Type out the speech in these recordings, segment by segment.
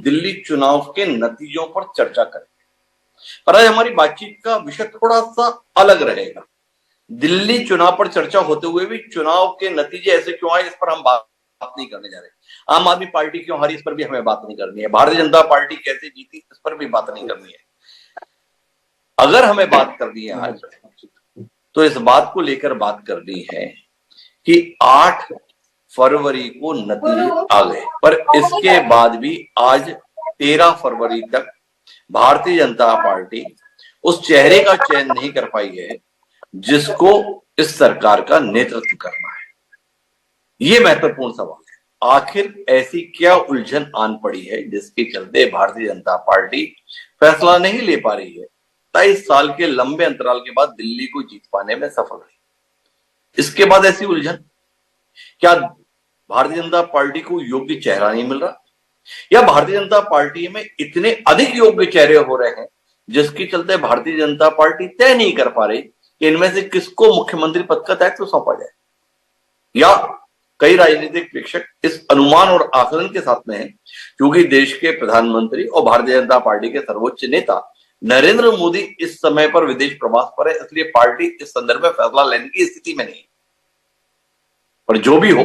दिल्ली चुनाव के नतीजों पर चर्चा करेंगे। पर आज हमारी बातचीत का विषय थोड़ा सा अलग रहेगा। दिल्ली चुनाव पर चर्चा होते हुए भी चुनाव के नतीजे ऐसे क्यों आए, इस पर हम बात नहीं करने जा रहे। आम आदमी पार्टी क्यों हारी, इस पर भी हमें बात नहीं करनी है। भारतीय जनता पार्टी कैसे जीती, इस पर भी बात नहीं करनी है। अगर हमें बात करनी है आज, तो इस बात को लेकर बात करनी है कि 8 फरवरी को नतीजे आ गए, पर इसके बाद भी आज 13 फरवरी तक भारतीय जनता पार्टी उस चेहरे का चयन नहीं कर पाई है जिसको इस सरकार का नेतृत्व करना है। ये महत्वपूर्ण सवाल है। आखिर ऐसी क्या उलझन आन पड़ी है जिसके चलते भारतीय जनता पार्टी फैसला नहीं ले पा रही है। 23 साल के लंबे अंतराल के बाद दिल्ली को जीत पाने में सफल रही। इसके बाद ऐसी उलझन, क्या भारतीय जनता पार्टी को योग्य चेहरा नहीं मिल रहा, या भारतीय जनता पार्टी में इतने अधिक योग्य चेहरे हो रहे हैं जिसके चलते भारतीय जनता पार्टी तय नहीं कर पा रही कि इनमें से किसको मुख्यमंत्री पद का दायित्व सौंपा जाए। या कई राजनीतिक प्रेक्षक इस अनुमान और आकलन के साथ में हैं क्योंकि देश के प्रधानमंत्री और भारतीय जनता पार्टी के सर्वोच्च नेता नरेंद्र मोदी इस समय पर विदेश प्रवास पर है, इसलिए पार्टी इस संदर्भ में फैसला लेने की स्थिति में नहीं। पर जो भी हो,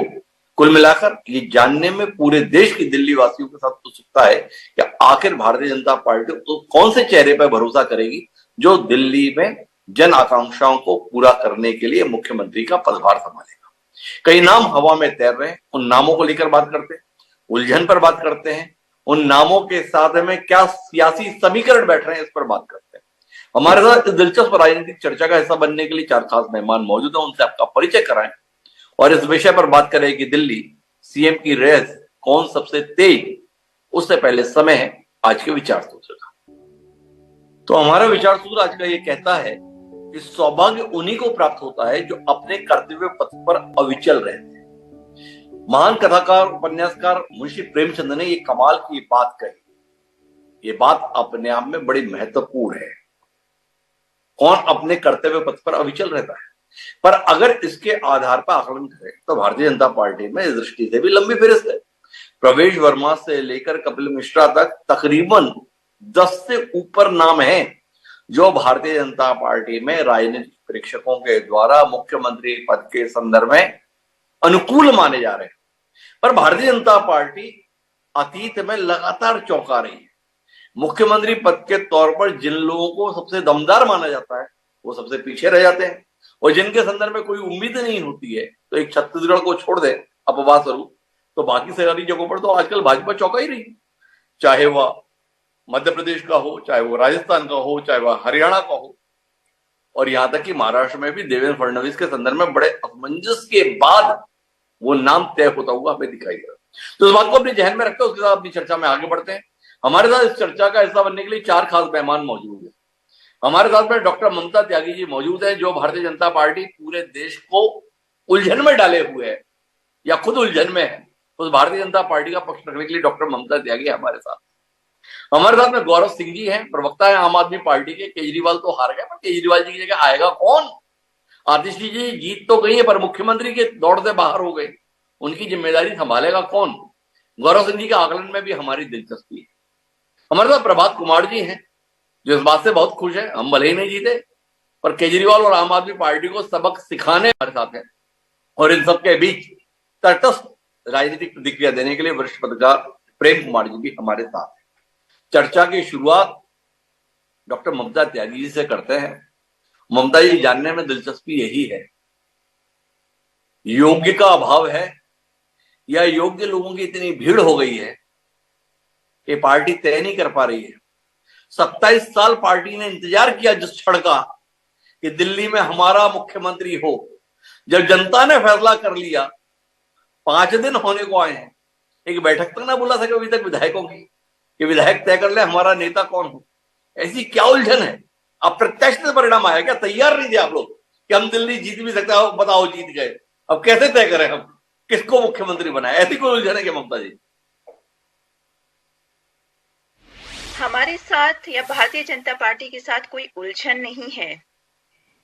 कुल मिलाकर ये जानने में पूरे देश की दिल्ली वासियों के साथ उत्सुकता है कि आखिर भारतीय जनता पार्टी तो कौन से चेहरे पर भरोसा करेगी जो दिल्ली में जन आकांक्षाओं को पूरा करने के लिए मुख्यमंत्री का पदभार संभालेगा। कई नाम हवा में तैर रहे हैं, उन नामों को लेकर बात करते हैं, उलझन पर बात करते हैं, उन नामों के साथ में क्या सियासी समीकरण बैठ रहे हैं, इस पर बात करते हैं। हमारे साथ इस दिलचस्प राजनीतिक चर्चा का हिस्सा बनने के लिए 4 खास मेहमान मौजूद हैं, उनसे आपका परिचय कराएं और इस विषय पर बात करें कि दिल्ली सीएम की रेस कौन सबसे तेज। उससे पहले समय है आज के विचार सूत्र का। तो हमारा विचार सूत्र आज का ये कहता है कि सौभाग्य उन्हीं को प्राप्त होता है जो अपने कर्तव्य पथ पर अविचल रहते हैं। महान कथाकार उपन्यासकार मुंशी प्रेमचंद ने ये कमाल की बात कही। ये बात अपने आप में बड़ी महत्वपूर्ण है। कौन अपने कर्तव्य पथ पर अविचल रहता है, पर अगर इसके आधार पर आकलन करें तो भारतीय जनता पार्टी में इस दृष्टि से भी लंबी फहरिस्त है। प्रवेश वर्मा से लेकर कपिल मिश्रा तक तकरीबन 10 से ऊपर नाम हैं जो भारतीय जनता पार्टी में राजनीतिक प्रेक्षकों के द्वारा मुख्यमंत्री पद के संदर्भ में अनुकूल माने जा रहे हैं। पर भारतीय जनता पार्टी अतीत में लगातार चौंका रही है। मुख्यमंत्री पद के तौर पर जिन लोगों को सबसे दमदार माना जाता है वो सबसे पीछे रह जाते हैं, और जिनके संदर्भ में कोई उम्मीद नहीं होती है, तो एक छत्तीसगढ़ को छोड़ दे अपवाद स्वरूप, तो बाकी सारी जगहों पर तो आजकल भाजपा चौंका ही रही है। चाहे वह मध्य प्रदेश का हो, चाहे वो राजस्थान का हो, चाहे वह हरियाणा का हो, और यहां तक कि महाराष्ट्र में भी देवेंद्र फडणवीस के संदर्भ में बड़े असमंजस के बाद वो नाम तय होता हुआ हमें दिखाई दे रहा है। तो इस बात को अपने जहन में रखते हुए उसके साथ अपनी चर्चा में आगे बढ़ते हैं। हमारे साथ इस चर्चा का हिस्सा बनने के लिए 4 खास मेहमान मौजूद है। हमारे साथ में डॉक्टर ममता त्यागी जी मौजूद है, जो भारतीय जनता पार्टी पूरे देश को उलझन में डाले हुए है या खुद उलझन में है, उस भारतीय जनता पार्टी का पक्ष रखने के लिए डॉक्टर ममता त्यागी हमारे साथ। हमारे साथ में गौरव सिंह जी हैं, प्रवक्ता है आम आदमी पार्टी के। केजरीवाल तो हार गए, पर केजरीवाल जी की जगह आएगा कौन? आतिशी जी जीत तो गई है पर मुख्यमंत्री के दौड़ से बाहर हो गए, उनकी जिम्मेदारी संभालेगा कौन? गौरव सिंह जी के आकलन में भी हमारी दिलचस्पी है। हमारे साथ प्रभात कुमार जी हैं, जो इस बात से बहुत खुश है हम भले ही नहीं जीते पर केजरीवाल और आम आदमी पार्टी को सबक सिखाने हमारे साथ हैं। और इन सबके बीच तटस्थ राजनीतिक प्रतिक्रिया देने के लिए वरिष्ठ पत्रकार प्रेम कुमार जी भी हमारे साथ हैं। चर्चा की शुरुआत डॉक्टर ममता त्यागी जी से करते हैं। ममता जी, जानने में दिलचस्पी यही है, योग्य का अभाव है या योग्य लोगों की इतनी भीड़ हो गई है कि पार्टी तय नहीं कर पा रही है? 27 साल पार्टी ने इंतजार किया जिस क्षण का कि दिल्ली में हमारा मुख्यमंत्री हो। जब जनता ने फैसला कर लिया, 5 दिन होने को आए हैं, एक बैठक तक ना बुला सके अभी तक विधायकों की कि विधायक तय कर ले हमारा नेता कौन हो। ऐसी क्या उलझन है? अप्रत्याशित परिणाम आया क्या? तैयार नहीं थे आप लोग कि हम दिल्ली जीत भी सकते हो, बताओ जीत गए, अब कैसे तय करें हम किसको मुख्यमंत्री बनाए? ऐसी कोई उलझन है क्या ममता जी? हमारे साथ या भारतीय जनता पार्टी के साथ कोई उलझन नहीं है।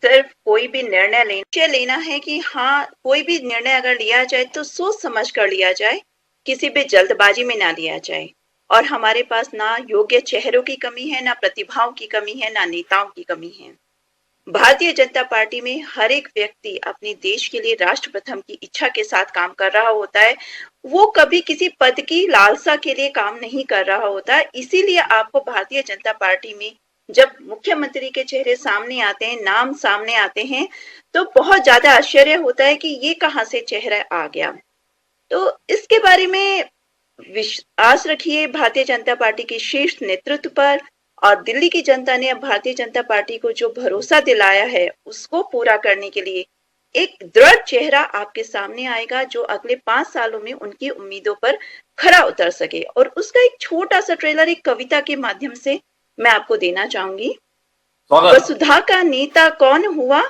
सिर्फ कोई भी निर्णय लेना है कि हाँ, कोई भी निर्णय अगर लिया जाए तो सोच समझ कर लिया जाए, किसी भी जल्दबाजी में ना लिया जाए और हमारे पास ना योग्य चेहरों की कमी है, ना प्रतिभाओं की कमी है, ना नेताओं की कमी है। भारतीय जनता पार्टी में हर एक व्यक्ति अपने देश के लिए राष्ट्र प्रथम की इच्छा के साथ काम कर रहा होता है। वो कभी किसी पद की लालसा के लिए काम नहीं कर रहा होता। इसीलिए आपको भारतीय जनता पार्टी में जब मुख्यमंत्री के चेहरे सामने आते हैं, नाम सामने आते हैं, तो बहुत ज्यादा आश्चर्य होता है कि ये कहां से चेहरा आ गया। तो इसके बारे में विश्वास रखिए भारतीय जनता पार्टी के शीर्ष नेतृत्व पर, और दिल्ली की जनता ने अब भारतीय जनता पार्टी को जो भरोसा दिलाया है उसको पूरा करने के लिए एक दृढ़ चेहरा आपके सामने आएगा जो अगले 5 सालों में उनकी उम्मीदों पर खरा उतर सके। और उसका एक छोटा सा ट्रेलर एक कविता के माध्यम से मैं आपको देना चाहूंगी। वसुधा का नेता कौन हुआ,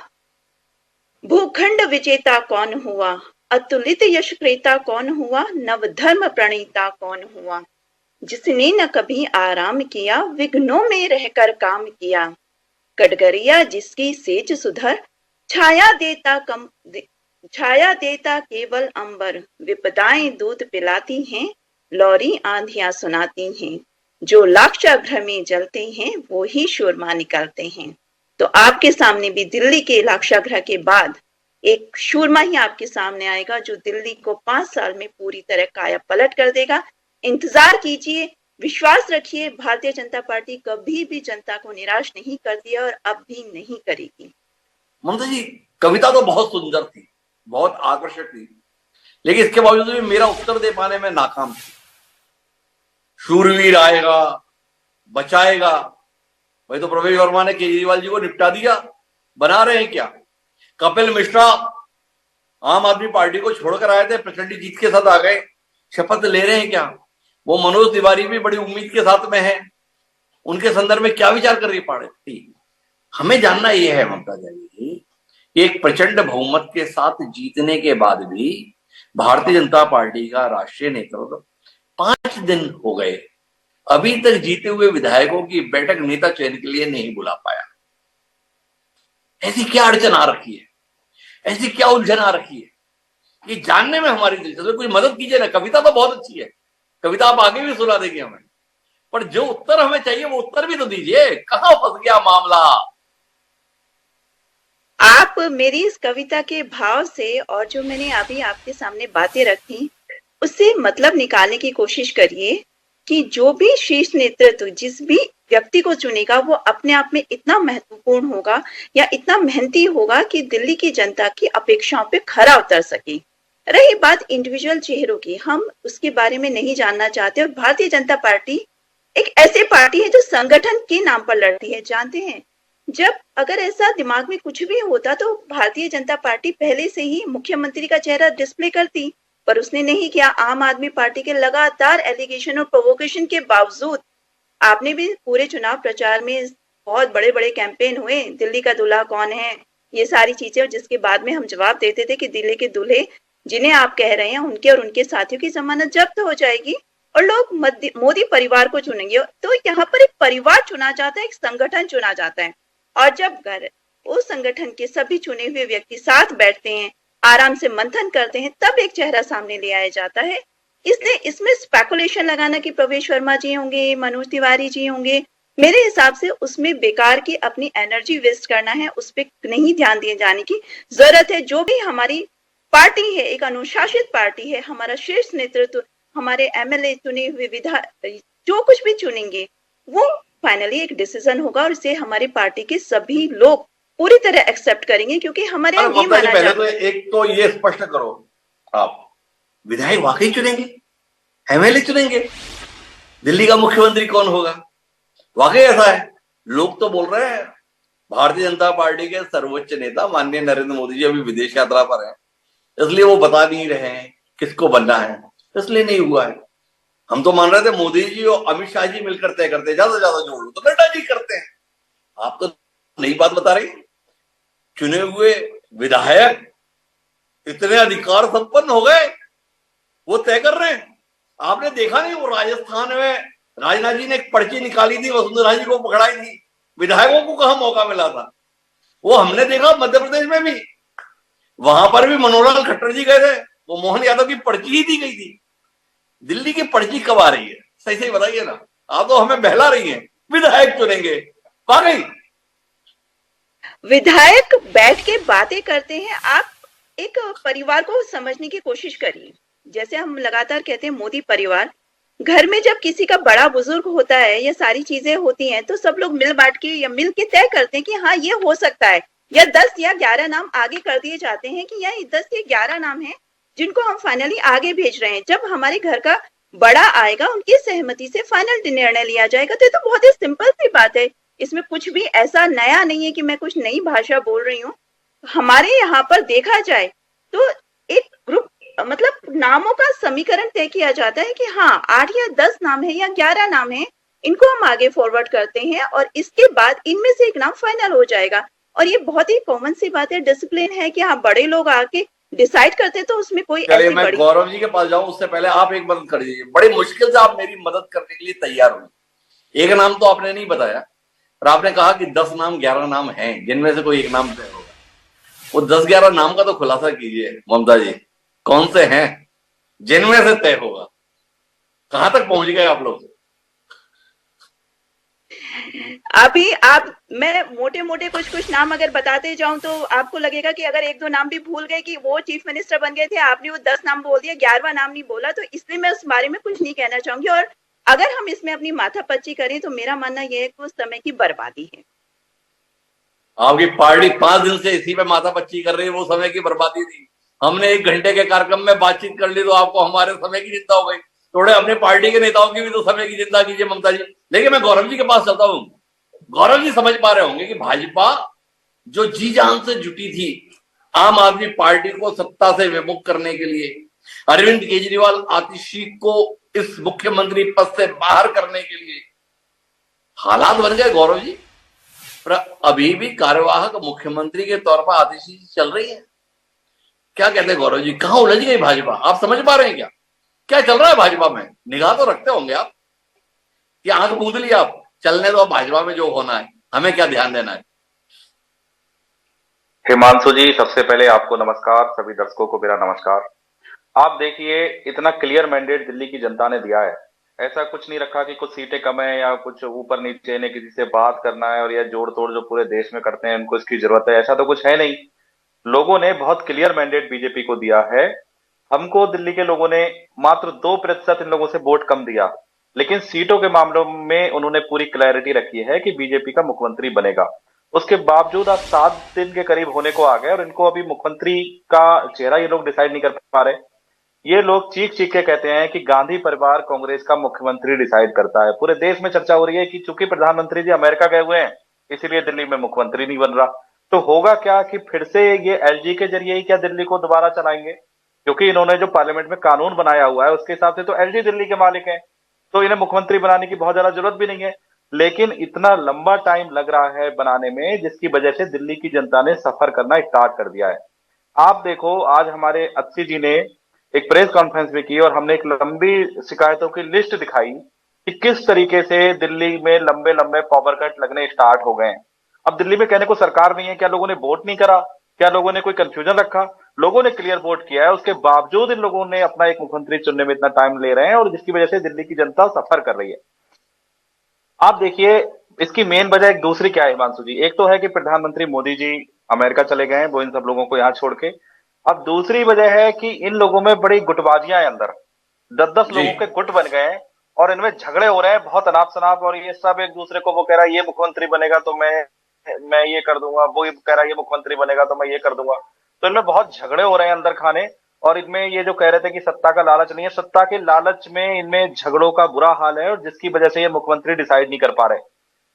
भूखंड विजेता कौन हुआ, अतुलित यश क्रेता कौन हुआ, नव धर्म प्रणेता कौन हुआ, जिसने न कभी आराम किया, विघ्नों में रहकर काम किया, कटगरिया जिसकी सेज सुधर, छाया देता केवल अंबर, विपदाएं दूध पिलाती हैं, लौरी आंधियां सुनाती हैं, जो लाक्षागृह में जलते हैं वो ही शूरमा निकलते हैं। तो आपके सामने भी दिल्ली के लाक्षागृह के बाद एक शूरमा ही आपके सामने आएगा जो दिल्ली को 5 साल में पूरी तरह काया पलट कर देगा। इंतजार कीजिए, विश्वास रखिए, भारतीय जनता पार्टी कभी भी जनता को निराश नहीं करती है और अब भी नहीं करेगी। ममता जी, कविता तो बहुत सुंदर थी, बहुत आकर्षक थी, लेकिन इसके बावजूद भी मेरा उत्तर दे पाने में नाकाम थी। शूरवीर आएगा, बचाएगा, भाई तो प्रवेश वर्मा ने केजरीवाल जी को निपटा दिया, बना रहे हैं क्या? कपिल मिश्रा आम आदमी पार्टी को छोड़कर आए थे, प्रचंड जीत के साथ आ गए, शपथ ले रहे हैं क्या? वो मनोज तिवारी भी बड़ी उम्मीद के साथ में है, उनके संदर्भ में क्या विचार कर रही पार्टी? हमें जानना यह है ममता जी, एक प्रचंड बहुमत के साथ जीतने के बाद भी भारतीय जनता पार्टी का राष्ट्रीय नेतृत्व 5 दिन हो गए, अभी तक जीते हुए विधायकों की बैठक नेता चयन के लिए नहीं बुला पाया। ऐसी क्या अड़चन आ रखी है, ऐसी क्या उलझन आ रखी है, ये जानने में हमारी दिलचस्पी। कुछ मदद कीजिए ना। कविता तो बहुत अच्छी है, कविता आप आगे भी सुना देंगे हमें, पर जो उत्तर हमें चाहिए वो उत्तर भी तो दीजिए। कहां फंस गया मामला? आप मेरी इस कविता के भाव से और जो मैंने अभी आपके सामने बातें रखी उससे मतलब निकालने की कोशिश करिए कि जो भी शीर्ष नेतृत्व जिस भी व्यक्ति को चुनेगा वो अपने आप में इतना महत्वपूर्ण होगा या इतना मेहनती होगा कि दिल्ली की जनता की अपेक्षाओं पे खरा उतर सके। रही बात इंडिविजुअल चेहरों की, हम उसके बारे में नहीं जानना चाहते। और भारतीय जनता पार्टी एक ऐसी पार्टी है जो संगठन के नाम पर लड़ती है। जानते हैं, जब अगर ऐसा दिमाग में कुछ भी होता तो भारतीय जनता पार्टी पहले से ही मुख्यमंत्री का चेहरा डिस्प्ले करती, पर उसने नहीं किया। आम आदमी पार्टी के लगातार एलिगेशन और प्रोवोकेशन के बावजूद आपने भी पूरे चुनाव प्रचार में बहुत बड़े बड़े कैंपेन हुए, दिल्ली का दूल्हा कौन है, ये सारी चीजें, जिसके बाद में हम जवाब देते थे कि दिल्ली के दूल्हे जिन्हें आप कह रहे हैं उनके और उनके साथियों की जमानत जब्त हो जाएगी और लोग मोदी परिवार को चुनेंगे। तो यहाँ पर एक परिवार चुना जाता है, एक संगठन चुना जाता है, और जब उस संगठन के सभी चुने हुए व्यक्ति साथ बैठते हैं, आराम से मंथन करते हैं, तब एक चेहरा सामने ले आया जाता है। इसलिए इसमें स्पेकुलेशन लगाना कि प्रवेश वर्मा जी होंगे, मनोज तिवारी जी होंगे, मेरे हिसाब से उसमें बेकार की अपनी एनर्जी वेस्ट करना है, उस पर नहीं ध्यान दिए जाने की जरूरत है। जो भी हमारी पार्टी है, एक अनुशासित पार्टी है, हमारा शीर्ष नेतृत्व, हमारे एमएलए चुने हुए विधायक जो कुछ भी चुनेंगे वो फाइनली एक डिसीजन होगा और इसे हमारी पार्टी के सभी लोग पूरी तरह एक्सेप्ट करेंगे, क्योंकि हमारे यहाँ ये माना पहले तो एक तो ये स्पष्ट करो, आप विधायक वाकई चुनेंगे, एमएलए चुनेंगे, दिल्ली का मुख्यमंत्री कौन होगा? वाकई ऐसा है? लोग तो बोल रहे हैं भारतीय जनता पार्टी के सर्वोच्च नेता माननीय नरेंद्र मोदी जी अभी विदेश यात्रा पर हैं, इसलिए वो बता नहीं रहे हैं किसको बनना है, इसलिए नहीं हुआ है। हम तो मान रहे थे मोदी जी और अमित शाह जी मिलकर तय करते, ज्यादा ज्यादा जोड़ लो तो नड्डा जी करते हैं। आप तो नई बात बता रही। चुने हुए विधायक इतने अधिकार संपन्न हो गए, वो तय कर रहे हैं। आपने देखा नहीं, वो राजस्थान में राजनाथ जी ने एक पर्ची निकाली थी, वसुंधरा जी को पकड़ाई थी, विधायकों को कहां मौका मिला था? वो हमने देखा मध्य प्रदेश में भी, वहां पर भी मनोहर लाल खट्टर जी गए थे, वो मोहन यादव की पर्ची ही दी गई थी। दिल्ली की पर्ची कब आ रही है? सही सही बताइए ना, आप तो हमें बहला रही हैं। विधायक चुनेंगे, वाकई विधायक बैठ के बातें करते हैं। आप एक परिवार को समझने की कोशिश करिए। जैसे हम लगातार कहते हैं मोदी परिवार, घर में जब किसी का बड़ा बुजुर्ग होता है या सारी चीजें होती हैं तो सब लोग मिल बांट के या मिल के तय करते हैं कि हाँ ये हो सकता है, या 10 या 11 नाम आगे कर दिए जाते हैं कि यह 10 या 11 नाम हैं जिनको हम फाइनली आगे भेज रहे हैं। जब हमारे घर का बड़ा आएगा उनकी सहमति से फाइनल निर्णय लिया जाएगा। तो ये तो बहुत ही सिंपल सी बात है, इसमें कुछ भी ऐसा नया नहीं है कि मैं कुछ नई भाषा बोल रही हूँ। हमारे यहाँ पर देखा जाए तो एक ग्रुप मतलब नामों का समीकरण तय किया जाता है कि हाँ 8 या 10 नाम है या 11 नाम है, इनको हम आगे फॉरवर्ड करते हैं और इसके बाद इनमें से एक नाम फाइनल हो जाएगा। और ये बहुत ही कॉमन सी बात है, डिसिप्लिन है कि हाँ बड़े लोग आके डिसाइड करते तो उसमें कोई चलिए ऐसी मैं बड़ी गौरव जी के पास जाऊं उससे पहले आप एक मदद कर दीजिए। बड़ी मुश्किल से आप मेरी मदद करने के लिए तैयार हुए। एक नाम तो आपने नहीं बताया, और आपने कहा कि 10 नाम 11 नाम हैं जिनमें से कोई एक नाम तय होगा। वो 10-11 नाम का तो खुलासा कीजिए ममता जी, कौन से हैं जिनमें से तय होगा? कहां तक पहुंच गए आप लोग? अभी आप मैं मोटे मोटे कुछ कुछ नाम अगर बताते जाऊं तो आपको लगेगा कि अगर एक दो नाम भी भूल गए कि वो चीफ मिनिस्टर बन गए थे, आपने वो 10 नाम बोल दिया, 11वां नाम नहीं बोला, तो इसलिए मैं उस बारे में कुछ नहीं कहना चाहूंगी। और अगर हम इसमें अपनी माथापच्ची करें तो मेरा मानना यह है कि उस समय की बर्बादी है। आपकी पार्टी 5 दिन से इसी पे माथापच्ची कर रही है, वो समय की बर्बादी थी। हमने 1 घंटे के कार्यक्रम में बातचीत कर ली तो आपको हमारे समय की चिंता हो गई। थोड़े अपने पार्टी के नेताओं की भी तो समय की चिंता कीजिए ममता जी। लेकिन मैं गौरव जी के पास चलता हूं। गौरव जी समझ पा रहे होंगे कि भाजपा जो जी जान से जुटी थी आम आदमी पार्टी को सत्ता से विमुख करने के लिए, अरविंद केजरीवाल आतिशी को इस मुख्यमंत्री पद से बाहर करने के लिए, हालात बन गए गौरव जी। पर अभी भी कार्यवाहक मुख्यमंत्री के तौर पर आतिशी चल रही है। क्या कहते हैं गौरव जी, कहां उलझ गई भाजपा? आप समझ पा रहे हैं क्या क्या चल रहा है भाजपा में? निगाह तो रखते होंगे आप, कि आंख मूंद लिया आप, चलने दो भाजपा में जो होना है, हमें क्या ध्यान देना है? हिमांशु जी, सबसे पहले आपको नमस्कार, सभी दर्शकों को मेरा नमस्कार। आप देखिए, इतना क्लियर मैंडेट दिल्ली की जनता ने दिया है। ऐसा कुछ नहीं रखा कि कुछ सीटें कम है या कुछ ऊपर नीचे ने किसी से बात करना है और यह जोड़ तोड़ जो पूरे देश में करते हैं उनको इसकी जरूरत है, ऐसा तो कुछ है नहीं। लोगों ने बहुत क्लियर मैंडेट बीजेपी को दिया है। हमको दिल्ली के लोगों ने मात्र 2% इन लोगों से वोट कम दिया, लेकिन सीटों के मामलों में उन्होंने पूरी क्लैरिटी रखी है कि बीजेपी का मुख्यमंत्री बनेगा। उसके बावजूद आज 7 दिन के करीब होने को आ गए और इनको अभी मुख्यमंत्री का चेहरा ये लोग डिसाइड नहीं कर पा रहे। ये लोग चीख चीख के कहते हैं कि गांधी परिवार कांग्रेस का मुख्यमंत्री डिसाइड करता है। पूरे देश में चर्चा हो रही है कि चूंकि प्रधानमंत्री जी अमेरिका गए हुए हैं इसीलिए दिल्ली में मुख्यमंत्री नहीं बन रहा। तो होगा क्या कि फिर से ये एलजी के जरिए ही क्या दिल्ली को दोबारा चलाएंगे? क्योंकि इन्होंने जो पार्लियामेंट में कानून बनाया हुआ है उसके हिसाब से तो एलजी दिल्ली के मालिक हैं, तो इन्हें मुख्यमंत्री बनाने की बहुत ज्यादा जरूरत भी नहीं है। लेकिन इतना लंबा टाइम लग रहा है बनाने में, जिसकी वजह से दिल्ली की जनता ने सफर करना स्टार्ट कर दिया है। आप देखो, आज हमारे अस्सी जी ने एक प्रेस कॉन्फ्रेंस भी की और हमने एक लंबी शिकायतों की लिस्ट दिखाई कि किस तरीके से दिल्ली में लंबे लंबे पावर कट लगने स्टार्ट हो गए हैं। अब दिल्ली में कहने को सरकार नहीं है, क्या लोगों ने वोट नहीं करा? क्या लोगों ने कोई कंफ्यूजन रखा? लोगों ने क्लियर वोट किया है, उसके बावजूद इन लोगों ने अपना एक मुख्यमंत्री चुनने में इतना टाइम ले रहे हैं और जिसकी वजह से दिल्ली की जनता सफर कर रही है। आप देखिए, इसकी मेन वजह एक दूसरी क्या है हिमांशु जी? एक तो है कि प्रधानमंत्री मोदी जी अमेरिका चले गए हैं, वो इन सब लोगों को यहाँ छोड़ के। अब दूसरी वजह है कि इन लोगों में बड़ी गुटबाजियां हैं अंदर, 10-10 जी लोगों के गुट बन गए हैं और इनमें झगड़े हो रहे हैं बहुत अनाप शनाप। और ये सब एक दूसरे को, वो कह रहा है ये मुख्यमंत्री बनेगा तो मैं ये कर दूंगा, वो कह रहा है ये मुख्यमंत्री बनेगा तो मैं ये कर दूंगा। तो इनमें बहुत झगड़े हो रहे हैं अंदर खाने। और इनमें ये जो कह रहे थे कि सत्ता का लालच नहीं है, सत्ता के लालच में इनमें झगड़ों का बुरा हाल है और जिसकी वजह से ये मुख्यमंत्री डिसाइड नहीं कर पा रहे।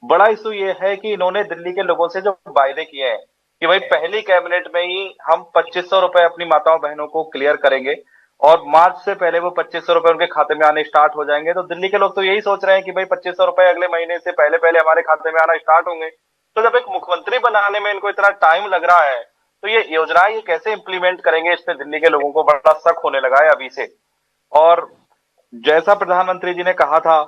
बड़ा इशू ये है कि इन्होंने दिल्ली के लोगों से जो वायदे किए हैं कि भाई पहली कैबिनेट में ही हम 2500 रुपए अपनी माताओं बहनों को क्लियर करेंगे और मार्च से पहले वो 2500 रुपए उनके खाते में आने स्टार्ट हो जाएंगे। तो दिल्ली के लोग तो यही सोच रहे हैं कि भाई 2500 रुपए अगले महीने से पहले पहले हमारे खाते में आना स्टार्ट होंगे। तो जब एक मुख्यमंत्री बनाने में इनको इतना टाइम लग रहा है तो ये योजनाएं ये कैसे इंप्लीमेंट करेंगे, इस पे दिल्ली के लोगों को बड़ा शक होने लगा है अभी से। और जैसा प्रधानमंत्री जी ने कहा था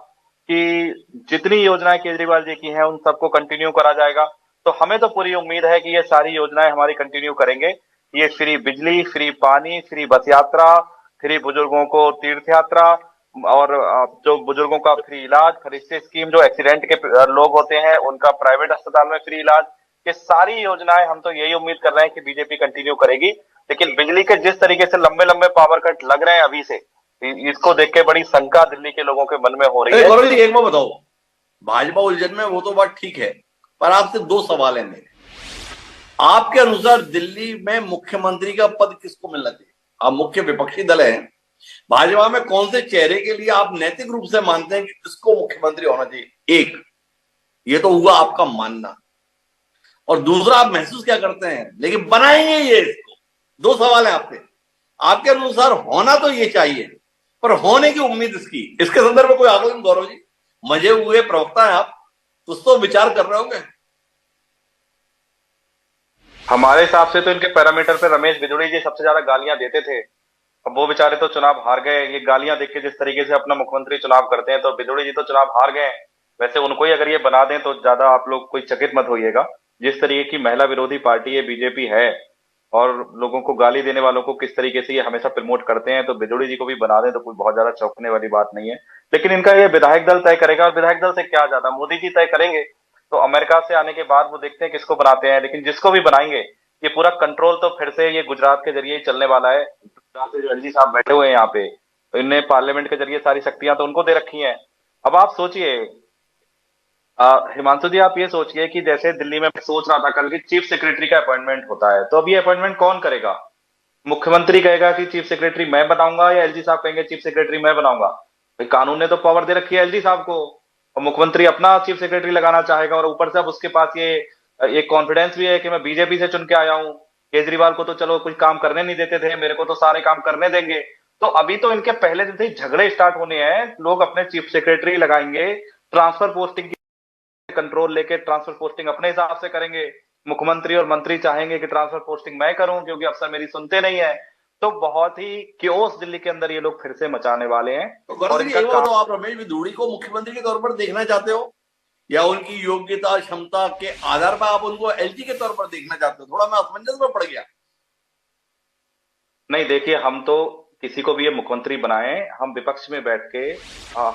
कि जितनी योजनाएं केजरीवाल जी की हैं उन सबको कंटिन्यू करा जाएगा, तो हमें तो पूरी उम्मीद है कि ये सारी योजनाएं हमारी कंटिन्यू करेंगे। ये फ्री बिजली, फ्री पानी, फ्री बस यात्रा, फ्री बुजुर्गों को तीर्थ यात्रा, और जो बुजुर्गों का फ्री इलाज, फरिश्ते स्कीम, जो एक्सीडेंट के लोग होते हैं उनका प्राइवेट अस्पताल में फ्री इलाज, ये सारी योजनाएं हम तो यही उम्मीद कर रहे हैं कि बीजेपी कंटिन्यू करेगी। लेकिन बिजली के जिस तरीके से लंबे लंबे पावर कट लग रहे हैं अभी से, इसको देख के बड़ी शंका दिल्ली के लोगों के मन में हो रही अरे है। गौरव जी एक बात बताओ, भाजपा उलझन में वो तो बात ठीक है, पर आपसे दो सवाल है मेरे। आपके अनुसार दिल्ली में मुख्यमंत्री का पद किसको मिलना चाहिए? आप मुख्य विपक्षी दल हैं, भाजपा में कौन से चेहरे के लिए आप नैतिक रूप से मानते हैं कि किसको मुख्यमंत्री होना चाहिए? एक, ये तो हुआ आपका मानना, और दूसरा आप महसूस क्या करते हैं, लेकिन बनाएंगे ये इसको। दो सवाल है आपसे। आपके अनुसार होना तो ये चाहिए, पर होने की उम्मीद इसकी, इसके संदर्भ में कोई आकलन? गौरव जी मजे हुए प्रवक्ता है आप, कुछ तो विचार कर रहे होंगे। हमारे हिसाब से तो इनके पैरामीटर पे रमेश बिधूड़ी जी सबसे ज्यादा गालियां देते थे। अब वो बेचारे तो चुनाव हार गए। ये गालियां देख के जिस तरीके से अपना मुख्यमंत्री चुनाव करते हैं, तो बिधूड़ी जी तो चुनाव हार गए। वैसे उनको ही अगर ये बना दें तो ज्यादा आप लोग कोई चकित मत होइएगा। जिस तरीके की महिला विरोधी पार्टी ये बीजेपी है, और लोगों को गाली देने वालों को किस तरीके से ये हमेशा प्रमोट करते हैं, तो बिधूड़ी जी को भी बना दें तो कोई बहुत ज्यादा चौंकने वाली बात नहीं है। लेकिन इनका ये विधायक दल तय करेगा, और विधायक दल से क्या ज्यादा मोदी जी तय करेंगे। तो अमेरिका से आने के बाद वो देखते हैं किसको बनाते हैं। लेकिन जिसको भी बनाएंगे, ये पूरा कंट्रोल तो फिर से ये गुजरात के जरिए ही चलने वाला है। गुजरात से जो एलजी साहब बैठे हुए हैं यहाँ पे, तो इनने पार्लियामेंट के जरिए सारी शक्तियां तो उनको दे रखी हैं। अब आप सोचिए, हिमांशु जी आप ये सोचिए कि जैसे दिल्ली में मैं सोच रहा था कल की चीफ सेक्रेटरी का अपॉइंटमेंट होता है, तो अब ये अपॉइंटमेंट कौन करेगा? मुख्यमंत्री कहेगा कि चीफ सेक्रेटरी मैं बनाऊंगा, या एलजी साहब कहेंगे चीफ सेक्रेटरी मैं बनाऊंगा? भाई कानून ने तो पावर दे रखी है एलजी साहब को, और मुख्यमंत्री अपना चीफ सेक्रेटरी लगाना चाहेगा। और ऊपर से अब उसके पास ये एक कॉन्फिडेंस भी है कि मैं बीजेपी से चुन के आया हूं। केजरीवाल को तो चलो कुछ काम करने नहीं देते थे, मेरे को तो सारे काम करने देंगे। तो अभी तो इनके पहले दिन से ही झगड़े स्टार्ट होने हैं। लोग अपने चीफ सेक्रेटरी लगाएंगे, ट्रांसफर पोस्टिंग कंट्रोल लेके ट्रांसफर पोस्टिंग अपने हिसाब से करेंगे। मुख्यमंत्री और मंत्री चाहेंगे कि ट्रांसफर पोस्टिंग मैं करूं, क्योंकि अफसर मेरी सुनते नहीं है। तो बहुत ही क्योस दिल्ली के अंदर ये लोग फिर से मचाने वाले हैं। तो गौरव जी एक बात बताओ, आप रमेश बिधूड़ी को मुख्यमंत्री के तौर पर देखना चाहते हो, या उनकी योग्यता क्षमता के आधार पर आप उनको एलजी के तौर पर देखना चाहते हो? थोड़ा मैं असमंजस में पड़ गया। नहीं देखिए, हम तो किसी को भी ये मुख्यमंत्री बनाए, हम विपक्ष में बैठ के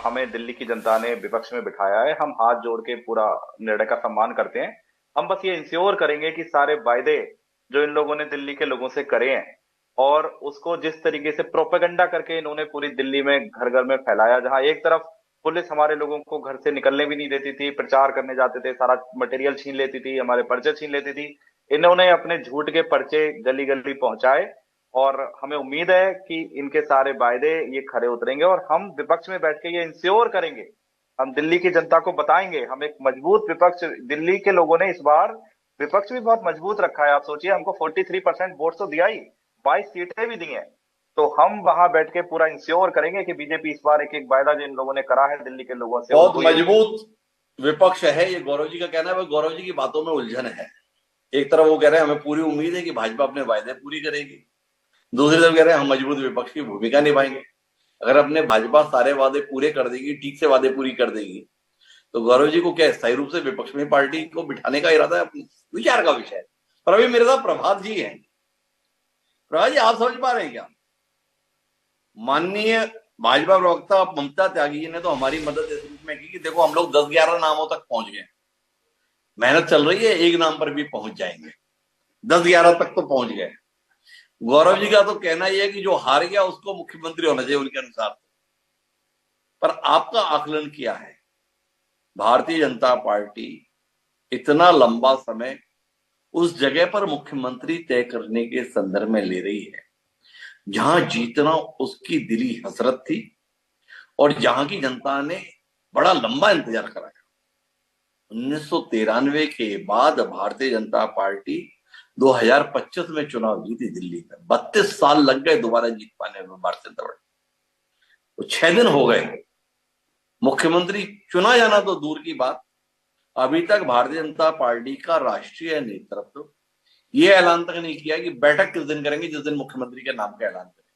हमें दिल्ली की जनता ने विपक्ष में बिठाया है। हम हाथ जोड़ के पूरा निर्णय का सम्मान करते हैं। हम बस ये इंश्योर करेंगे कि सारे वायदे जो इन लोगों ने दिल्ली के लोगों से करे हैं, और उसको जिस तरीके से प्रोपेगेंडा करके इन्होंने पूरी दिल्ली में घर घर में फैलाया, जहां एक तरफ पुलिस हमारे लोगों को घर से निकलने भी नहीं देती थी, प्रचार करने जाते थे सारा मटेरियल छीन लेती थी, हमारे पर्चे छीन लेती थी, इन्होंने अपने झूठ के पर्चे गली गली पहुंचाए। और हमें उम्मीद है कि इनके सारे वायदे ये खरे उतरेंगे, और हम विपक्ष में बैठ के ये इंश्योर करेंगे, हम दिल्ली की जनता को बताएंगे, हम एक मजबूत विपक्ष, दिल्ली के लोगों ने इस बार विपक्ष भी बहुत मजबूत रखा है। आप सोचिए, हमको 43% वोट तो दिया ही, 22 सीटें भी दी हैं। तो हम वहां बैठ के पूरा इंश्योर करेंगे कि बीजेपी इस बार एक एक वायदा जो इन लोगों ने करा है दिल्ली के लोगों से, बहुत मजबूत विपक्ष है, ये गौरव जी का कहना है। गौरव जी की बातों में उलझन है। एक तरफ वो कह रहे हैं हमें पूरी उम्मीद है कि भाजपा अपने वायदे पूरी करेगी, दूसरी तरफ कह रहे हैं हम मजबूत विपक्ष की भूमिका निभाएंगे। अगर अपने भाजपा सारे वादे पूरे कर देगी, ठीक से वादे पूरी कर देगी, तो गौरव जी को क्या स्थायी रूप से विपक्ष में पार्टी को बिठाने का इरादा है? अपने विचार का विषय है। पर अभी मेरे साथ प्रभात जी हैं। प्रभात जी आप समझ पा रहे हैं क्या? माननीय भाजपा प्रवक्ता ममता त्यागी जी ने तो हमारी मदद इस रूप में की कि देखो हम लोग 10-11 नामों तक पहुंच गए, मेहनत चल रही है, एक नाम पर भी पहुंच जाएंगे, 10-11 तक तो पहुंच गए। गौरव जी का तो कहना यह है कि जो हार गया उसको मुख्यमंत्री होना चाहिए उनके अनुसार। पर आपका आकलन क्या है? भारतीय जनता पार्टी इतना लंबा समय उस जगह पर मुख्यमंत्री तय करने के संदर्भ में ले रही है जहां जीतना उसकी दिली हसरत थी, और जहां की जनता ने बड़ा लंबा इंतजार कराया। 1993 के बाद भारतीय जनता पार्टी 2025 में चुनाव जीती दिल्ली में। 32 साल लग गए दोबारा जीत पाने में भारतीय जनता पार्टी। तो 6 दिन हो गए, मुख्यमंत्री चुना जाना तो दूर की बात, अभी तक भारतीय जनता पार्टी का राष्ट्रीय नेतृत्व ये ऐलान तक नहीं किया कि बैठक किस दिन करेंगे जिस दिन मुख्यमंत्री के नाम का ऐलान करें।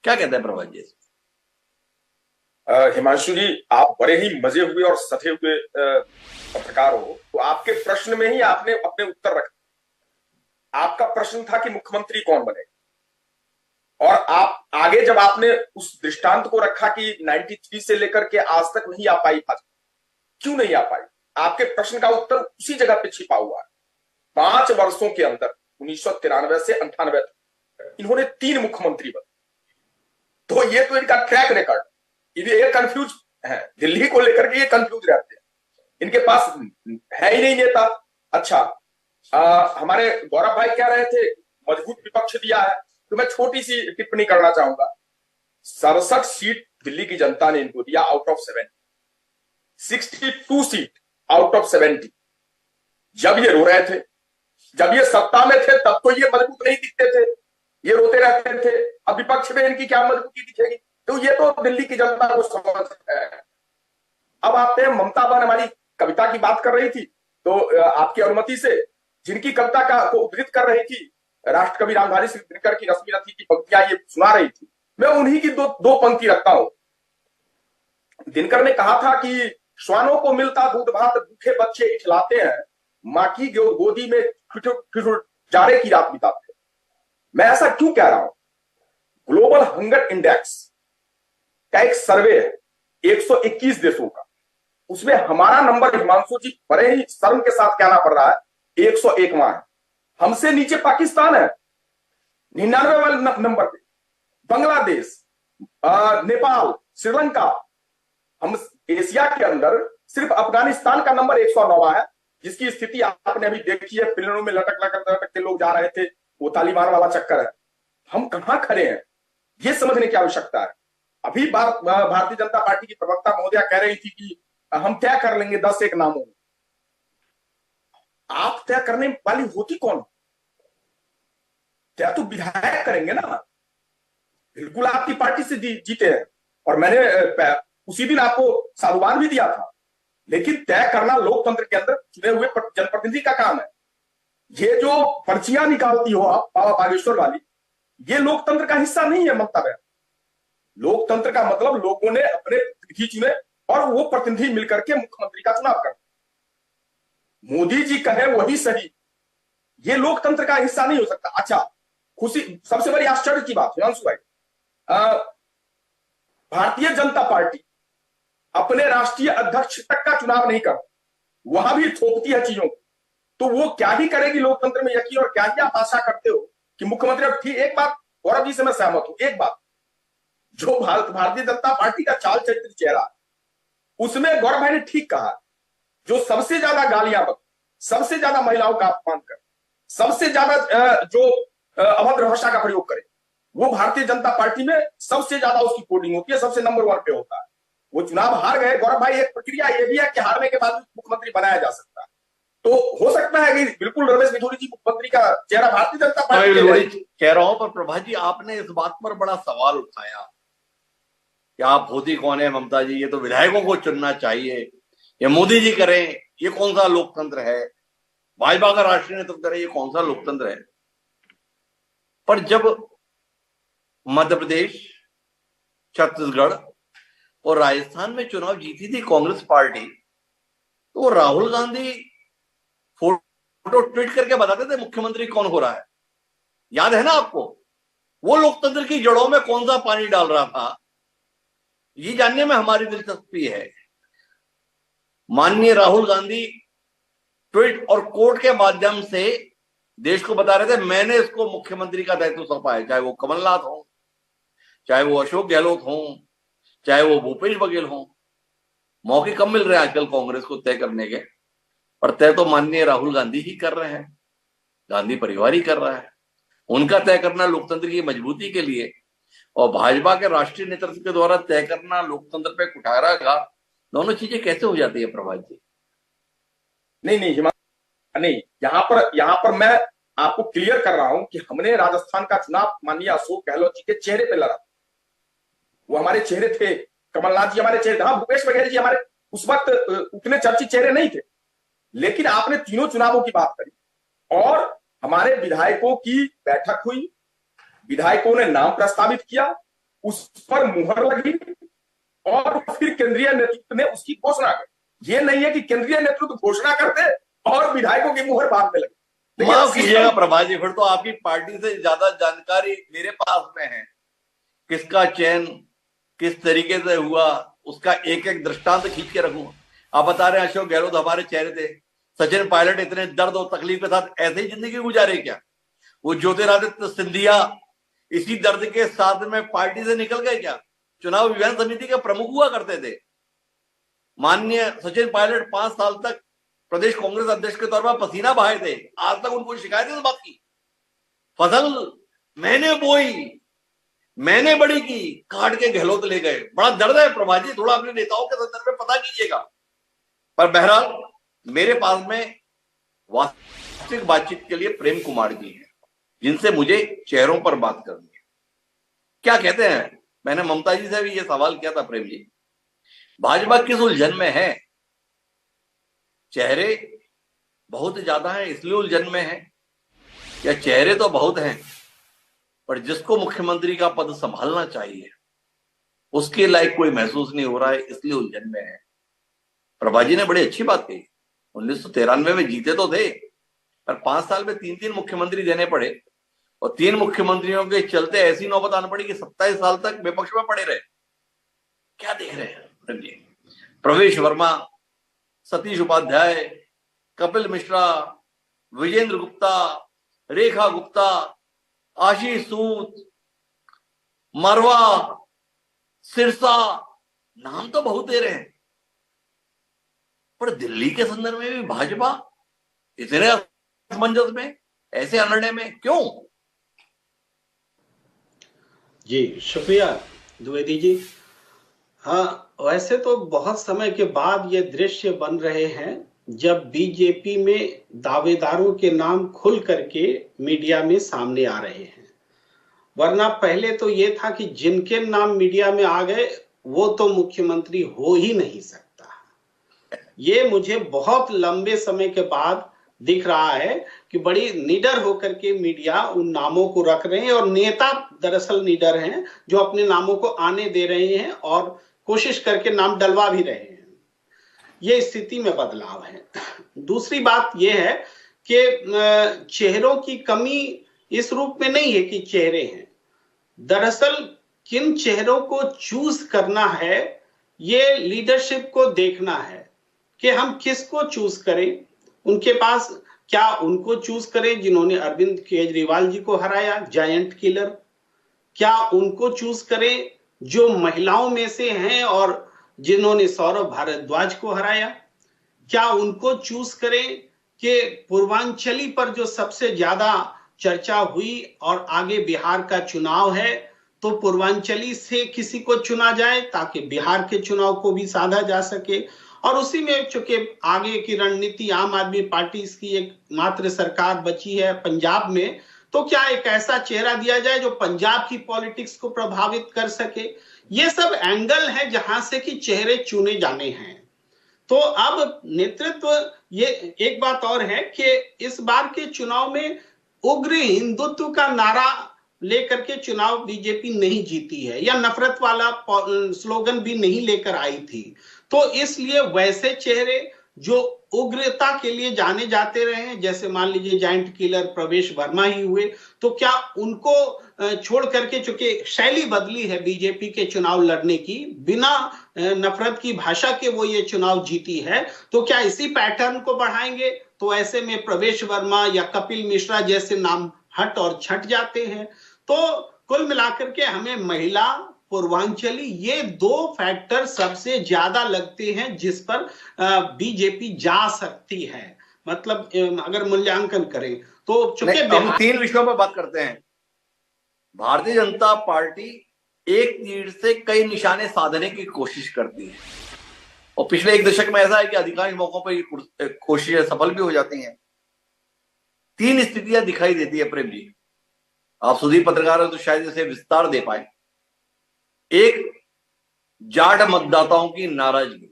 क्या कहते हैं प्रभात जी? हिमांशु जी, आप बड़े ही मजे हुए और सधे हुए पत्रकार हो, तो आपके प्रश्न में ही आपने अपने उत्तर रखे। आपका प्रश्न था कि मुख्यमंत्री कौन बने, और आप आगे जब आपने उस दृष्टांत को रखा कि 93 से लेकर के आज तक नहीं आ पाई भाजपा, क्यों नहीं आ पाई? आपके प्रश्न का उत्तर उसी जगह पे छिपा हुआ है। 5 वर्षों के अंदर 1993 से 98 तक इन्होंने 3 मुख्यमंत्री बदले। तो ये तो इनका ट्रैक रिकॉर्ड, ये कंफ्यूज है, दिल्ली को लेकर के ये कंफ्यूज रहते हैं, इनके पास है ही नहीं नेता। अच्छा, हमारे गौरव भाई कह रहे थे मजबूत विपक्ष दिया है, तो मैं छोटी सी टिप्पणी करना चाहूंगा। 67 सीट दिल्ली की जनता ने इनको दिया out of 70, 62 seat out of 70। जब ये रो रहे थे, जब ये सत्ता में थे, तब तो ये मजबूत नहीं दिखते थे, ये रोते रहते थे। अब विपक्ष में इनकी क्या मजबूती दिखेगी? तो ये तो दिल्ली की जनता को समझ है। अब आपने ममता बहन हमारी कविता की बात कर रही थी, तो आपकी अनुमति से जिनकी कविता का को उद्धृत कर रही थी, राष्ट्रकवि रामधारी सिंह दिनकर की रश्मि रथी की पंक्तियां ये सुना रही थी, मैं उन्हीं की दो पंक्ति रखता हूं। दिनकर ने कहा था कि श्वानों को मिलता दूध भात, भूखे बच्चे इठलाते हैं, माँ की गोदी में जाड़े की रात बिताते हैं। मैं ऐसा क्यों कह रहा हूं? ग्लोबल हंगर इंडेक्स का एक सर्वे है 121 देशों का, उसमें हमारा नंबर, हिमांशु जी बड़े ही शर्म के साथ कहना पड़ रहा है, 101वां है। हमसे नीचे पाकिस्तान है 99वें नंबर पे, बांग्लादेश, नेपाल, श्रीलंका। हम एशिया के अंदर सिर्फ अफगानिस्तान का नंबर 109वां है, जिसकी स्थिति आपने अभी देखी है, प्लेनों में लटक लटक के लोग जा रहे थे, वो तालिबान वाला चक्कर है। हम कहां खड़े हैं ये समझने की आवश्यकता है। अभी भारतीय जनता पार्टी की प्रवक्ता महोदया कह रही थी कि हम तय कर लेंगे 10 एक नामों। आप तय करने वाली होती कौन? तय तो विधायक करेंगे ना, बिल्कुल आपकी पार्टी से जीते हैं, और मैंने उसी दिन आपको साधुवाद भी दिया था। लेकिन तय करना लोकतंत्र के अंदर चुने हुए जनप्रतिनिधि का काम है। ये जो पर्चियां निकालती हो आप बाबा बागेश्वर वाली, ये लोकतंत्र का हिस्सा नहीं है ममता बहन। लोकतंत्र का मतलब लोगों ने अपने प्रतिनिधि चुने और वो प्रतिनिधि मिलकर के मुख्यमंत्री का चुनाव कर। मोदी जी कहे वही सही, ये लोकतंत्र का हिस्सा नहीं हो सकता। अच्छा, खुशी सबसे बड़ी आश्चर्य की बात हिमांशु भाई, भारतीय जनता पार्टी अपने राष्ट्रीय अध्यक्ष तक का चुनाव नहीं कर, वहां भी थोपती है चीजों को। तो वो क्या ही करेगी लोकतंत्र में यकीन, और क्या ही आप आशा करते हो कि मुख्यमंत्री। अब ठीक, एक बात गौरव जी से मैं सहमत हूं, एक बात, जो भारतीय जनता पार्टी का चाल चरित्र चेहरा, उसमें गौरव भाई ने ठीक कहा, जो सबसे ज्यादा गालियां बक, सबसे ज्यादा महिलाओं का अपमान कर, सबसे ज्यादा जो अभद्र भाषा का प्रयोग करे, वो भारतीय जनता पार्टी में सबसे ज्यादा उसकी कोडिंग होती है, सबसे नंबर 1 पे होता है। वो चुनाव हार गए गौरव भाई, एक प्रक्रिया ये भी है कि हारने के बाद मुख्यमंत्री बनाया जा सकता है। तो हो सकता है कि बिल्कुल रमेश बिधूरी जी मुख्यमंत्री का चेहरा भारतीय जनता पार्टी कह रहा हूं। पर प्रभा जी, आपने इस बात पर बड़ा सवाल उठाया कि आप होती कौन है ममता जी, ये तो विधायकों को चुनना चाहिए, ये मोदी जी करें, ये कौन सा लोकतंत्र है? भाजपा का राष्ट्रीय नेतृत्व करे, ये कौन सा लोकतंत्र है? पर जब मध्य प्रदेश, छत्तीसगढ़ और राजस्थान में चुनाव जीती थी कांग्रेस पार्टी, तो राहुल गांधी फोटो ट्वीट करके बताते थे मुख्यमंत्री कौन हो रहा है। याद है ना आपको? वो लोकतंत्र की जड़ों में कौन सा पानी डाल रहा था, ये जानने में हमारी दिलचस्पी है। माननीय राहुल गांधी ट्वीट और कोर्ट के माध्यम से देश को बता रहे थे, मैंने इसको मुख्यमंत्री का दायित्व सौंपा है, चाहे वो कमलनाथ हो, चाहे वो अशोक गहलोत हो, चाहे वो भूपेश बघेल हो। मौके कम मिल रहे हैं आजकल कांग्रेस को तय करने के, पर तय तो माननीय राहुल गांधी ही कर रहे हैं, गांधी परिवार ही कर रहा है। उनका तय करना लोकतंत्र की मजबूती के लिए, और भाजपा के राष्ट्रीय नेतृत्व के द्वारा तय करना लोकतंत्र पे कुठारा का, दोनों चीजें कैसे हो जाती है प्रभात जी? नहीं, यहाँ पर मैं आपको क्लियर कर रहा हूं कि हमने राजस्थान का चुनाव माननीय अशोक गहलोत जी के चेहरे पे लड़ा। वो हमारे चेहरे थे, कमलनाथ जी हमारे चेहरे थे, हाँ भूपेश बघेल जी हमारे उस वक्त उतने चर्चित चेहरे नहीं थे। लेकिन आपने तीनों चुनावों की बात करी और हमारे विधायकों की बैठक हुई, विधायकों ने नाम प्रस्तावित किया, उस पर मुहर लगी और फिर केंद्रीय नेतृत्व ने उसकी घोषणा की। ये नहीं है कि केंद्रीय नेतृत्व घोषणा करते और विधायकों की मुहर बाद में लगी। माफ कीजिएगा प्रभा जी, फिर तो आपकी पार्टी से ज्यादा जानकारी मेरे पास में है। किसका चयन किस तरीके से हुआ, उसका एक एक दृष्टांत खींच के रखूंगा। आप बता रहे हैं अशोक गहलोत हमारे चेहरे थे, सचिन पायलट इतने दर्द और तकलीफ के साथ ऐसे ही जिंदगी गुजारे क्या? वो ज्योतिरादित्य सिंधिया इसी दर्द के साथ में पार्टी से निकल गए क्या? चुनाव अभियान समिति के प्रमुख हुआ करते थे। माननीय सचिन पायलट 5 साल तक प्रदेश कांग्रेस अध्यक्ष के तौर पर पसीना बहाए थे, आज तक उनको शिकायत है इस बात की। फसल मैंने बोई, मैंने बड़ी की, काट के गहलोत ले गए। बड़ा दर्द है प्रभा जी, थोड़ा अपने नेताओं के संदर्भ में पता कीजिएगा। पर बहरहाल मेरे पास में वास्तविक बातचीत के लिए प्रेम कुमार जी हैं, जिनसे मुझे चेहरों पर बात करनी है। क्या कहते हैं? मैंने ममता जी से भी ये सवाल किया था, प्रेम जी, भाजपा किस उलझन में है? चेहरे बहुत ज्यादा हैं इसलिए उलझन में है, या चेहरे तो बहुत हैं पर जिसको मुख्यमंत्री का पद संभालना चाहिए उसके लायक कोई महसूस नहीं हो रहा है, इसलिए उलझन में है। प्रभा जी ने बड़ी अच्छी बात कही, 1993 में जीते तो थे, पर 5 साल में 3-3 मुख्यमंत्री देने पड़े, और 3 मुख्यमंत्रियों के चलते ऐसी नौबत आना पड़ी कि 27 साल तक विपक्ष में पड़े रहे। क्या देख रहे हैं? प्रवेश वर्मा, सतीश उपाध्याय, कपिल मिश्रा, विजेंद्र गुप्ता, रेखा गुप्ता, आशीष सूद, मरवा, सिरसा, नाम तो बहुत दे रहे हैं, पर दिल्ली के संदर्भ में भी भाजपा इतने असमंजस में, ऐसे अनड़ने में क्यों? जी शुक्रिया द्विवेदी जी। हाँ, वैसे तो बहुत समय के बाद ये दृश्य बन रहे हैं जब बीजेपी में दावेदारों के नाम खुल करके मीडिया में सामने आ रहे हैं, वरना पहले तो ये था कि जिनके नाम मीडिया में आ गए वो तो मुख्यमंत्री हो ही नहीं सकता। ये मुझे बहुत लंबे समय के बाद दिख रहा है कि बड़ी निडर होकर के मीडिया उन नामों को रख रहे हैं, और नेता दरअसल निडर हैं जो अपने नामों को आने दे रहे हैं और कोशिश करके नाम डलवा भी रहे हैं। ये स्थिति में बदलाव है। दूसरी बात यह है कि चेहरों की कमी इस रूप में नहीं है कि चेहरे हैं, दरअसल किन चेहरों को चूज करना है ये लीडरशिप को देखना है कि हम किसको चूज करें। उनके पास क्या उनको चूज करें जिन्होंने अरविंद केजरीवाल जी को हराया, जायंट किलर? क्या उनको चूज करें जो महिलाओं में से हैं और जिन्होंने सौरभ भारद्वाज को हराया? क्या उनको चूज करें कि पूर्वांचली पर जो सबसे ज्यादा चर्चा हुई और आगे बिहार का चुनाव है तो पूर्वांचली से किसी को चुना जाए ताकि बिहार के चुनाव को भी साधा जा सके? और उसी में चूंकि आगे की रणनीति आम आदमी पार्टी की एक मात्र सरकार बची है पंजाब में, तो क्या एक ऐसा चेहरा दिया जाए जो पंजाब की पॉलिटिक्स को प्रभावित कर सके? ये सब एंगल है जहां से कि चेहरे चुने जाने हैं। तो अब नेतृत्व, ये एक बात और है कि इस बार के चुनाव में उग्र हिंदुत्व का नारा लेकर के चुनाव बीजेपी नहीं जीती है, या नफरत वाला स्लोगन भी नहीं लेकर आई थी। तो इसलिए वैसे चेहरे जो उग्रता के लिए जाने जाते रहे हैं, जैसे मान लीजिए जायंट किलर प्रवेश वर्मा ही हुए, तो क्या उनको छोड़ करके, चूंकि शैली बदली है बीजेपी के चुनाव लड़ने की, बिना नफरत की भाषा के वो ये चुनाव जीती है, तो क्या इसी पैटर्न को बढ़ाएंगे? तो ऐसे में प्रवेश वर्मा या कपिल मिश्रा जैसे नाम हट और छट जाते हैं। तो कुल मिलाकर के हमें महिला, पूर्वांचली, ये 2 फैक्टर सबसे ज्यादा लगते हैं जिस पर बीजेपी जा सकती है। मतलब अगर मूल्यांकन करें तो चूंकि हम 3 विषयों पर बात करते हैं। भारतीय जनता पार्टी एक तीर से कई निशाने साधने की कोशिश करती है, और पिछले 1 दशक में ऐसा है कि अधिकांश मौकों पर ये कोशिशें सफल भी हो जाती हैं। 3 स्थितियां दिखाई देती है प्रेम जी, आप सुधीर पत्रकार हैं तो शायद इसे विस्तार दे पाए। एक, जाट मतदाताओं की नाराजगी।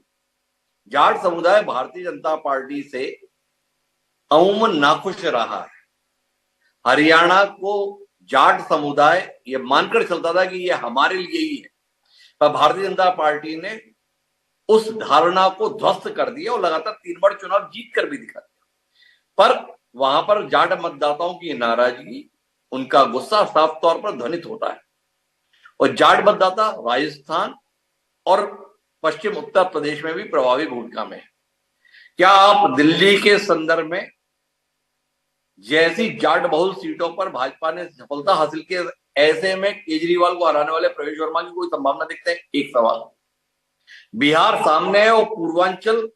जाट समुदाय भारतीय जनता पार्टी से अमूमन नाखुश रहा है। हरियाणा को जाट समुदाय ये मानकर चलता था कि ये हमारे लिए ही है, पर भारतीय जनता पार्टी ने उस धारणा को ध्वस्त कर दिया और लगातार 3 बार चुनाव जीत कर भी दिखा दिया। पर वहां पर जाट मतदाताओं की नाराजगी, उनका गुस्सा साफ तौर पर ध्वनित होता है, और जाट मतदाता राजस्थान और पश्चिम उत्तर प्रदेश में भी प्रभावी भूमिका में है। क्या आप दिल्ली के संदर्भ में जैसी जाट बहुल सीटों पर भाजपा ने सफलता हासिल की, ऐसे में केजरीवाल को हराने वाले प्रवेश वर्मा की कोई संभावना दिखते हैं? एक सवाल। बिहार सामने है और पूर्वांचल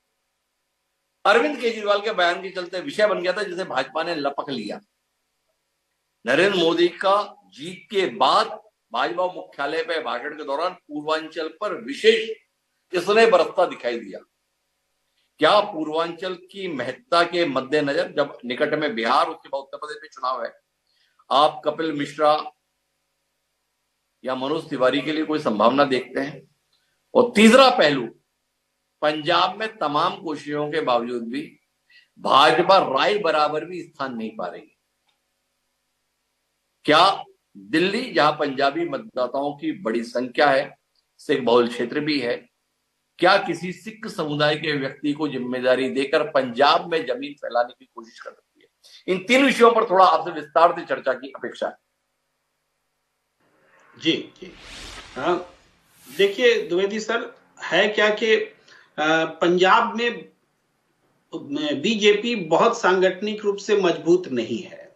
अरविंद केजरीवाल के बयान के चलते विषय बन गया था, जिसे भाजपा ने लपक लिया। नरेंद्र मोदी का जीत के बाद भाजपा मुख्यालय पर भाषण के दौरान पूर्वांचल पर विशेष स्नेह बरसता दिखाई दिया। क्या पूर्वांचल की महत्ता के मद्देनजर, जब निकट में बिहार उसके बाद उत्तर प्रदेश में चुनाव है, आप कपिल मिश्रा या मनोज तिवारी के लिए कोई संभावना देखते हैं? और तीसरा पहलू, पंजाब में तमाम कोशिशों के बावजूद भी भाजपा राय बराबर भी स्थान नहीं पा रही। क्या दिल्ली, जहां पंजाबी मतदाताओं की बड़ी संख्या है, सिख बहुल क्षेत्र भी है, क्या किसी सिख समुदाय के व्यक्ति को जिम्मेदारी देकर पंजाब में जमीन फैलाने की कोशिश कर सकती है? इन तीन विषयों पर थोड़ा आपसे विस्तार से चर्चा की अपेक्षा है। जी हाँ, देखिए द्विवेदी सर, है क्या कि पंजाब में बीजेपी बहुत सांगठनिक रूप से मजबूत नहीं है,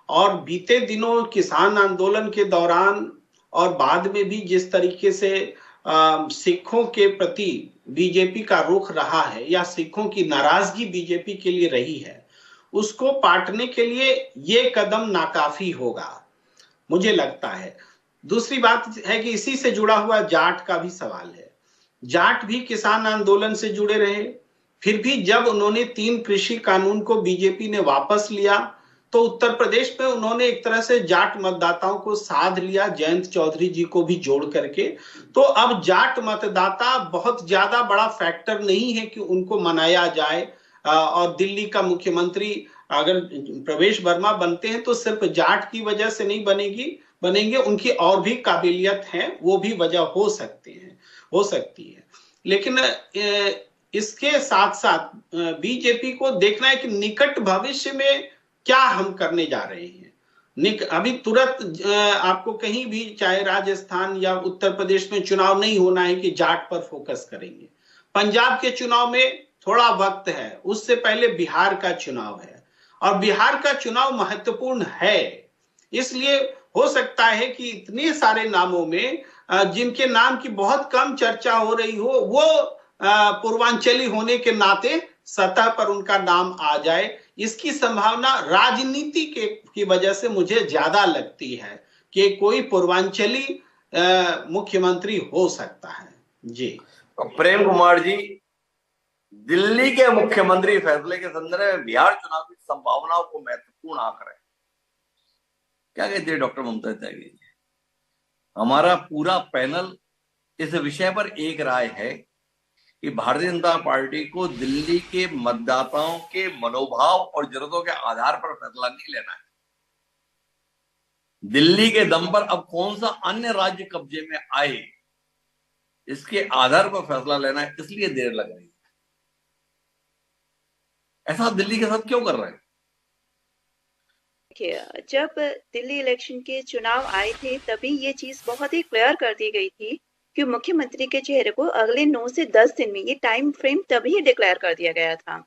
और बीते दिनों किसान आंदोलन के दौरान और बाद में भी जिस तरीके से सिखों के प्रति बीजेपी का रुख रहा है या सिखों की नाराजगी बीजेपी के लिए रही है, उसको पाटने के लिए ये कदम नाकाफी होगा, मुझे लगता है। दूसरी बात है कि इसी से जुड़ा हुआ जाट का भी सवाल है। जाट भी किसान आंदोलन से जुड़े रहे, फिर भी जब उन्होंने 3 कृषि कानून को बीजेपी ने वापस लिया तो उत्तर प्रदेश में उन्होंने एक तरह से जाट मतदाताओं को साध लिया, जयंत चौधरी जी को भी जोड़ करके। तो अब जाट मतदाता बहुत ज्यादा बड़ा फैक्टर नहीं है कि उनको मनाया जाए, और दिल्ली का मुख्यमंत्री अगर प्रवेश वर्मा बनते हैं तो सिर्फ जाट की वजह से नहीं बनेंगे, उनकी और भी काबिलियत है, वो भी वजह हो सकती है। लेकिन इसके साथ साथ बीजेपी को देखना है कि निकट भविष्य में क्या हम करने जा रहे हैं। अभी तुरंत आपको कहीं भी, चाहे राजस्थान या उत्तर प्रदेश में चुनाव नहीं होना है कि जाट पर फोकस करेंगे। पंजाब के चुनाव में थोड़ा वक्त है, उससे पहले बिहार का चुनाव है, और बिहार का चुनाव महत्वपूर्ण है। इसलिए हो सकता है कि इतने सारे नामों में जिनके नाम की बहुत कम चर्चा हो रही हो, वो पूर्वांचली होने के नाते सतह पर उनका नाम आ जाए। इसकी संभावना राजनीति की वजह से मुझे ज्यादा लगती है कि कोई पूर्वांचली मुख्यमंत्री हो सकता है। जी प्रेम कुमार जी, दिल्ली के मुख्यमंत्री फैसले के संदर्भ में बिहार चुनाव की संभावनाओं को महत्वपूर्ण आंक रहे, क्या कहते हैं डॉक्टर ममता त्यागी जी? हमारा पूरा पैनल इस विषय पर एक राय है कि भारतीय जनता पार्टी को दिल्ली के मतदाताओं के मनोभाव और जरूरतों के आधार पर फैसला नहीं लेना है। दिल्ली के दम पर अब कौन सा अन्य राज्य कब्जे में आए, इसके आधार पर फैसला लेना है, इसलिए देर लग रही है। ऐसा दिल्ली के साथ क्यों कर रहे हैं? जब दिल्ली इलेक्शन के चुनाव आए थे तभी ये चीज बहुत ही क्लियर कर दी गई थी कि मुख्यमंत्री के चेहरे को अगले 9 से 10 दिन में, ये टाइम फ्रेम तभी डिक्लेयर कर दिया गया था।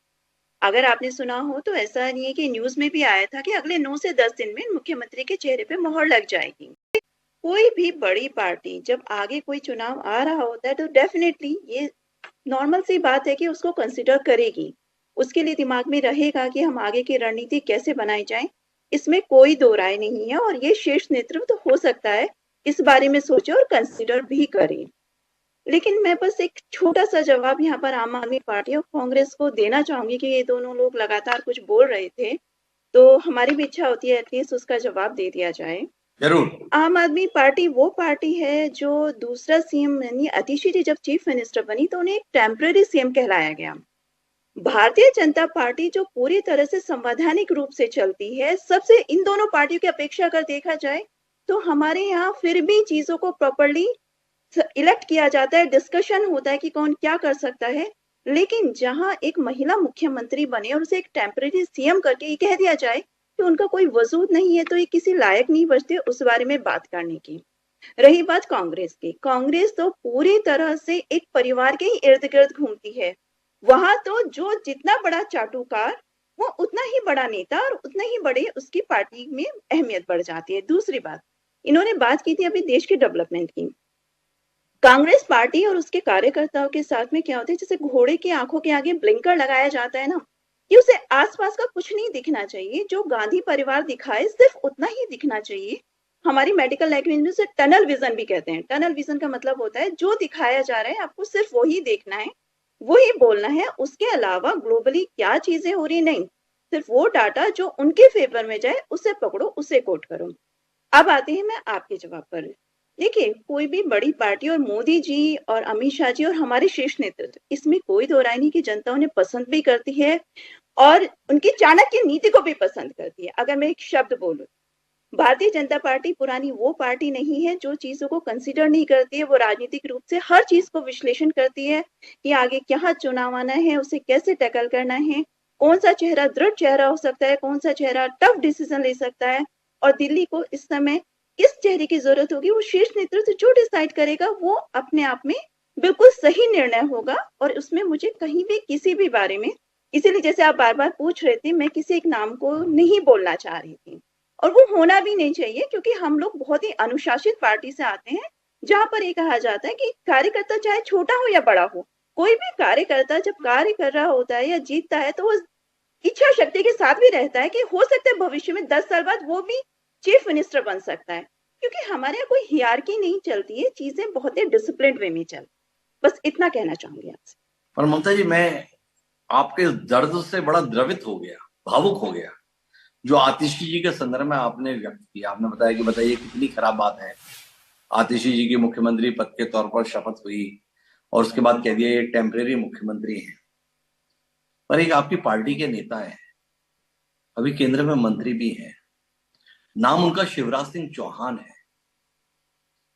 अगर आपने सुना हो तो ऐसा नहीं है कि न्यूज में भी आया था कि अगले 9 से 10 दिन में मुख्यमंत्री के चेहरे पे मोहर लग जाएगी। कोई भी बड़ी पार्टी जब आगे कोई चुनाव आ रहा होता है तो डेफिनेटली ये नॉर्मल सी बात है कि उसको कंसिडर करेगी, उसके लिए दिमाग में रहेगा कि हम आगे की रणनीति कैसे बनाई जाए, इसमें कोई दो राय नहीं है। और ये शीर्ष नेतृत्व तो हो सकता है इस बारे में सोचे और कंसिडर भी करें। लेकिन मैं बस एक छोटा सा जवाब यहाँ पर आम आदमी पार्टी और कांग्रेस को देना चाहूंगी कि ये दोनों लोग लगातार कुछ बोल रहे थे, तो हमारी भी इच्छा होती है एटलीस्ट उसका जवाब दे दिया जाए। जरूर। आम आदमी पार्टी वो पार्टी है जो दूसरा सीएम यानी अतिशी जी जब चीफ मिनिस्टर बनी तो उन्हें एक टेम्पररी सीएम कहलाया गया। भारतीय जनता पार्टी जो पूरी तरह से संवैधानिक रूप से चलती है, सबसे इन दोनों पार्टियों की अपेक्षा अगर देखा जाए तो हमारे यहाँ फिर भी चीजों को प्रॉपर्ली इलेक्ट किया जाता है, डिस्कशन होता है कि कौन क्या कर सकता है। लेकिन जहां एक महिला मुख्यमंत्री बने और उसे एक टेम्पररी सीएम करके ये कह दिया जाए कि उनका कोई वजूद नहीं है, तो ये किसी लायक नहीं बचते उस बारे में बात करने की। रही बात कांग्रेस की, कांग्रेस तो पूरी तरह से एक परिवार के ही इर्द गिर्द घूमती है। वहां तो जो जितना बड़ा चाटुकार वो उतना ही बड़ा नेता और उतना ही बड़े उसकी पार्टी में अहमियत बढ़ जाती है। दूसरी बात, इन्होंने बात की थी अभी देश के डेवलपमेंट की। कांग्रेस पार्टी और उसके कार्यकर्ताओं के साथ में क्या होता है, जैसे घोड़े की आंखों के आगे ब्लिंकर लगाया जाता है ना, कि उसे आसपास का कुछ नहीं दिखना चाहिए। जो गांधी परिवार दिखाए सिर्फ उतना ही दिखना चाहिए। हमारी मेडिकल लैंग्वेज में उसे टनल विजन भी कहते हैं। टनल विजन का मतलब होता है जो दिखाया जा रहा है आपको सिर्फ वही देखना है, वही बोलना है। उसके अलावा ग्लोबली क्या चीजें हो रही नहीं, सिर्फ वो डाटा जो उनके फेवर में जाए उसे पकड़ो, उसे कोट करो। अब आते हैं मैं आपके जवाब पर। देखिए, कोई भी बड़ी पार्टी और मोदी जी और अमित शाह जी और हमारे शीर्ष नेतृत्व, इसमें कोई दो राय नहीं कि जनता उन्हें पसंद भी करती है और उनकी चाणक्य नीति को भी पसंद करती है। अगर मैं एक शब्द बोलूं, भारतीय जनता पार्टी पुरानी वो पार्टी नहीं है जो चीजों को कंसीडर नहीं करती है। वो राजनीतिक रूप से हर चीज को विश्लेषण करती है कि आगे क्या चुनाव आना है, उसे कैसे टैकल करना है, कौन सा चेहरा दृढ़ चेहरा हो सकता है, कौन सा चेहरा टफ डिसीजन ले सकता है, और दिल्ली को इस समय किस चेहरे की जरूरत होगी, वो शीर्ष नेतृत्व जो डिसाइड करेगा वो अपने आप में बिल्कुल सही निर्णय होगा। और उसमें मुझे कहीं भी किसी भी बारे में, इसीलिए जैसे आप बार बार पूछ रहे थे, मैं किसी एक नाम को नहीं बोलना चाह रही थी, और वो होना भी नहीं चाहिए, क्योंकि हम लोग बहुत ही अनुशासित पार्टी से आते हैं जहां पर ये कहा जाता है कि कार्यकर्ता चाहे छोटा हो या बड़ा हो, कोई भी कार्यकर्ता जब कार्य कर रहा होता है या जीतता है तो वो इच्छा शक्ति के साथ भी रहता है कि हो सकता है भविष्य में 10 साल बाद वो भी चीफ मिनिस्टर बन सकता है। क्योंकि हमारे यहाँ कोई हियरार्की नहीं चलती है, चीजें बहुत ही डिसिप्लिन वे में चल। बस इतना कहना चाहूंगी आपसे। पर ममता जी, मैं आपके दर्द से बड़ा द्रवित हो गया, भावुक हो गया, जो आतिशी जी के संदर्भ में आपने व्यक्त किया। आपने बताया कि बताइए कितनी खराब बात है, आतिशी जी की मुख्यमंत्री पद के तौर पर शपथ हुई और उसके बाद कह दिया ये टेम्परेरी मुख्यमंत्री हैं। पर एक आपकी पार्टी के नेता है, अभी केंद्र में मंत्री भी हैं, नाम उनका शिवराज सिंह चौहान है।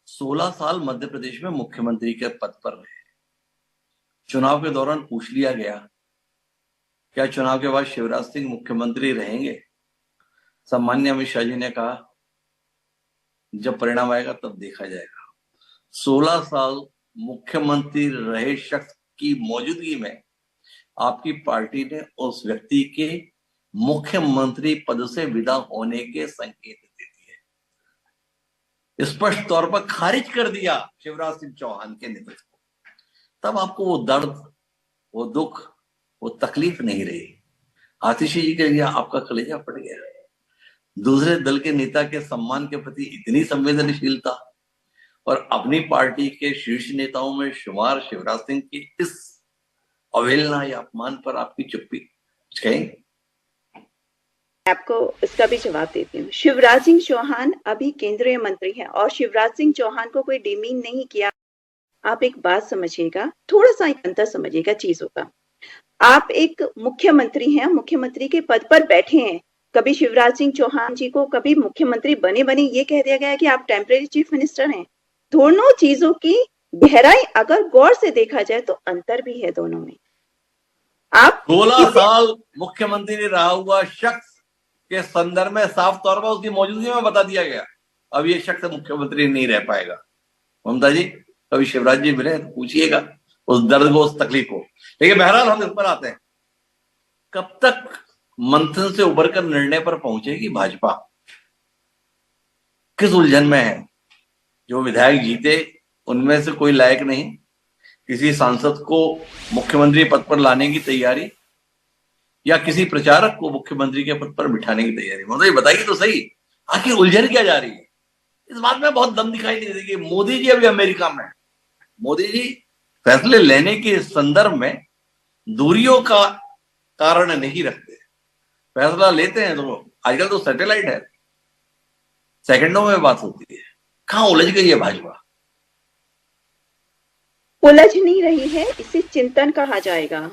16 साल मध्य प्रदेश में मुख्यमंत्री के पद पर रहे। चुनाव के दौरान पूछ लिया गया क्या चुनाव के बाद शिवराज सिंह मुख्यमंत्री रहेंगे? सम्मान्य अमित शाह जी ने कहा जब परिणाम आएगा तब देखा जाएगा। 16 साल मुख्यमंत्री रहे शख्स की मौजूदगी में आपकी पार्टी ने उस व्यक्ति के मुख्यमंत्री पद से विदा होने के संकेत दे दिए, स्पष्ट तौर पर खारिज कर दिया शिवराज सिंह चौहान के नेतृत्व को। तब आपको वो दर्द, वो दुख, वो तकलीफ नहीं रही। आतिशी जी के लिए आपका कलेजा फट गया। दूसरे दल के नेता के सम्मान के प्रति इतनी संवेदनशीलता और अपनी पार्टी के शीर्ष नेताओं में शुमार शिवराज सिंह की इस अवहेलना या अपमान पर आपकी चुप्पी, कुछ कहेंगे? आपको इसका भी जवाब देती हूँ। शिवराज सिंह चौहान अभी केंद्रीय मंत्री हैं और शिवराज सिंह चौहान को कोई डिमीन नहीं किया। आप एक बात समझिएगा, थोड़ा सा एक अंतर समझिएगा चीजों का। आप एक मुख्यमंत्री हैं, मुख्यमंत्री के पद पर बैठे हैं। कभी शिवराज सिंह चौहान जी को कभी मुख्यमंत्री बने बने ये कह दिया गया है कि आप टेम्परेरी चीफ मिनिस्टर हैं। दोनों चीजों की गहराई अगर गौर से देखा जाए तो अंतर भी है दोनों में। आप 16 साल मुख्यमंत्री रहा हुआ शख्स के संदर्भ में साफ तौर पर उसकी मौजूदगी में बता दिया गया अब ये शख्स मुख्यमंत्री नहीं रह पाएगा। ममता जी, कभी शिवराज जी मिले तो पूछिएगा उस दर्द को, उस तकलीफ को। लेकिन बहरहाल हम इस पर आते हैं, कब तक मंथन से उभरकर निर्णय पर पहुंचेगी भाजपा? किस उलझन में है? जो विधायक जीते उनमें से कोई लायक नहीं, किसी सांसद को मुख्यमंत्री पद पर लाने की तैयारी, या किसी प्रचारक को मुख्यमंत्री के पद पर बिठाने की तैयारी? मतलब ये बताइए तो सही, आखिर उलझन क्या जा रही है? इस बात में बहुत दम दिखाई नहीं देती। मोदी जी अभी अमेरिका में, मोदी जी फैसले लेने के संदर्भ में दूरियों का कारण नहीं रखते, फैसला लेते हैं तो आजकल तो सैटेलाइट है, सेकंडों में बात होती है। कहां उलझ गई है भाजपा? उलझ नहीं रही है, इसे चिंतन कहा जाएगा।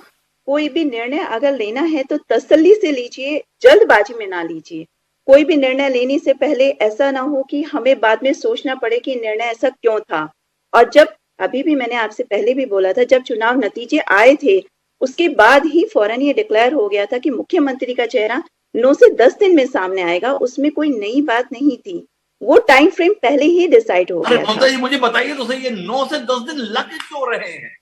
कोई भी निर्णय अगर लेना है तो तसल्ली से लीजिए, जल्दबाजी में ना लीजिए। कोई भी निर्णय लेने से पहले ऐसा ना हो कि हमें बाद में सोचना पड़े कि निर्णय ऐसा क्यों था। और जब, अभी भी मैंने आपसे पहले भी बोला था, जब चुनाव नतीजे आए थे उसके बाद ही फौरन ये डिक्लेयर हो गया था कि मुख्यमंत्री का चेहरा 9 से 10 दिन में सामने आएगा। उसमें कोई नई बात नहीं थी। वो टाइम फ्रेम पहले ही डिसाइड हो अरे गया ममता था। जी मुझे बताइए तो सही, ये 9 से 10 दिन लग क्यों रहे हैं?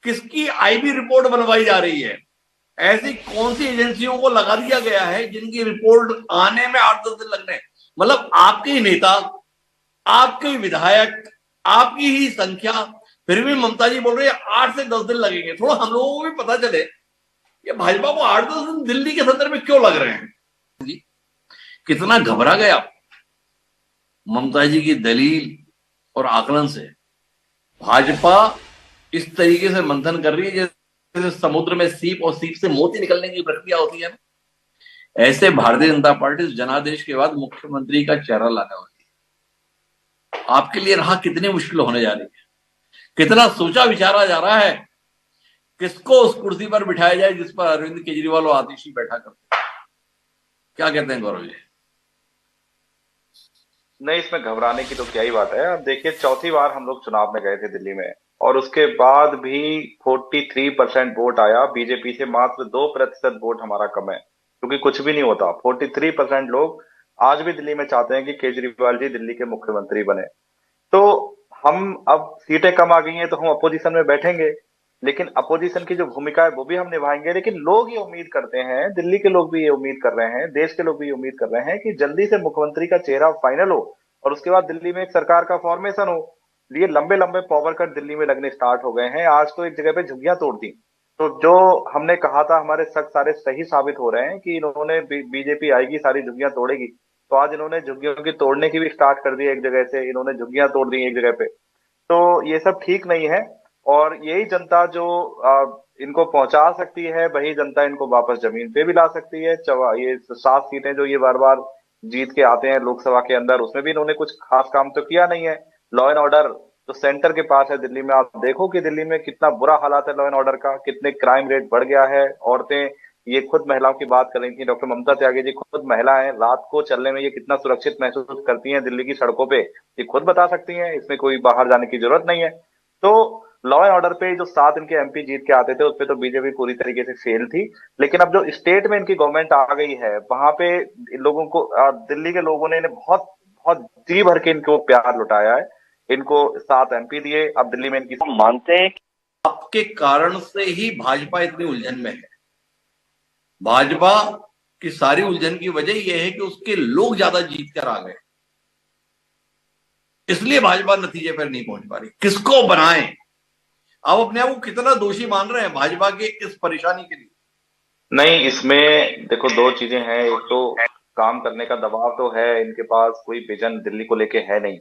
किसकी आईबी रिपोर्ट बनवाई जा रही है? ऐसी कौन सी एजेंसियों को लगा दिया गया है जिनकी रिपोर्ट आने में 8-10 दिन लग रहे हैं? मतलब आपके ही नेता, आपके ही विधायक, आपकी ही संख्या, फिर भी ममता जी बोल रही है 8 से 10 दिन लगेंगे। थोड़ा हम लोगों को भी पता चले ये भाजपा को 8-10 दिन दिल्ली के संदर्भ में क्यों लग रहे हैं? कितना घबरा गया ममता जी की दलील और आकलन से। भाजपा इस तरीके से मंथन कर रही है जैसे समुद्र में सीप और सीप से मोती निकलने की प्रक्रिया होती है ना। ऐसे भारतीय जनता पार्टी जनादेश के बाद मुख्यमंत्री का चेहरा लाने वाली है। आपके लिए राह कितनी मुश्किल होने जा रही है, कितना सोचा विचारा जा रहा है किसको उस कुर्सी पर बिठाया जाए जिस पर अरविंद केजरीवाल और आतिशी बैठा करते हैं। क्या कहते हैं गौरव जी? नहीं, इसमें घबराने की तो क्या ही बात है। अब देखिए, चौथी बार हम लोग चुनाव में गए थे दिल्ली में, और उसके बाद भी 43% वोट आया। बीजेपी से मात्र 2% वोट हमारा कम है, क्योंकि कुछ भी नहीं होता। 43% लोग आज भी दिल्ली में चाहते हैं कि केजरीवाल जी दिल्ली के मुख्यमंत्री बने। तो हम, अब सीटें कम आ गई हैं तो हम अपोजिशन में बैठेंगे, लेकिन अपोजिशन की जो भूमिका है वो भी हम निभाएंगे। लेकिन लोग ये उम्मीद करते हैं, दिल्ली के लोग भी ये उम्मीद कर रहे हैं, देश के लोग भी ये उम्मीद कर रहे हैं कि जल्दी से मुख्यमंत्री का चेहरा फाइनल हो और उसके बाद दिल्ली में एक सरकार का फॉर्मेशन हो। ये लंबे लंबे पावर कट दिल्ली में लगने स्टार्ट हो गए हैं। आज तो एक जगह पे झुग्गियां तोड़ दी। तो जो हमने कहा था, हमारे शक सारे सही साबित हो रहे हैं कि इन्होंने बीजेपी आएगी सारी झुग्गियां तोड़ेगी। तो आज इन्होंने झुग्गियों की तोड़ने की भी स्टार्ट कर दी। एक जगह से इन्होंने झुग्गियां तोड़ दी एक जगह पे। तो ये सब ठीक नहीं है। और यही जनता जो इनको पहुंचा सकती है, वही जनता इनको वापस जमीन पे भी ला सकती है। ये 7 सीटें जो ये बार बार जीत के आते हैं लोकसभा के अंदर, उसमें भी इन्होंने कुछ खास काम तो किया नहीं है। लॉ एंड ऑर्डर जो सेंटर के पास है दिल्ली में, आप देखो कि दिल्ली में कितना बुरा हालात है लॉ एंड ऑर्डर का, कितने क्राइम रेट बढ़ गया है। औरतें, ये खुद महिलाओं की बात कर रही थी, डॉक्टर ममता त्यागी जी खुद महिला है, रात को चलने में ये कितना सुरक्षित महसूस करती हैं दिल्ली की सड़कों पे, ये खुद बता सकती हैं। इसमें कोई बाहर जाने की जरूरत नहीं है। तो लॉ एंड ऑर्डर पे जो 7 इनके एमपी जीत के आते थे, उस पे तो बीजेपी पूरी तरीके से फेल थी। लेकिन अब जो स्टेट में इनकी गवर्नमेंट आ गई है, वहां पे इन लोगों को, दिल्ली के लोगों ने इन्हें बहुत बहुत जी भर के इनको प्यार लुटाया है। इनको 7 एमपी दिए। अब दिल्ली में इनकी मानते हैं कि आपके कारण से ही भाजपा इतनी उलझन में है। भाजपा की सारी उलझन की वजह यह है कि उसके लोग ज्यादा जीत कर आ गए, इसलिए भाजपा नतीजे पर नहीं पहुंच पा रही। किसको बनाएं? आप अपने आप को कितना दोषी मान रहे हैं भाजपा के इस परेशानी के लिए? नहीं, इसमें देखो 2 चीजें हैं। एक तो काम करने का दबाव तो है, इनके पास कोई विजन दिल्ली को लेके है नहीं।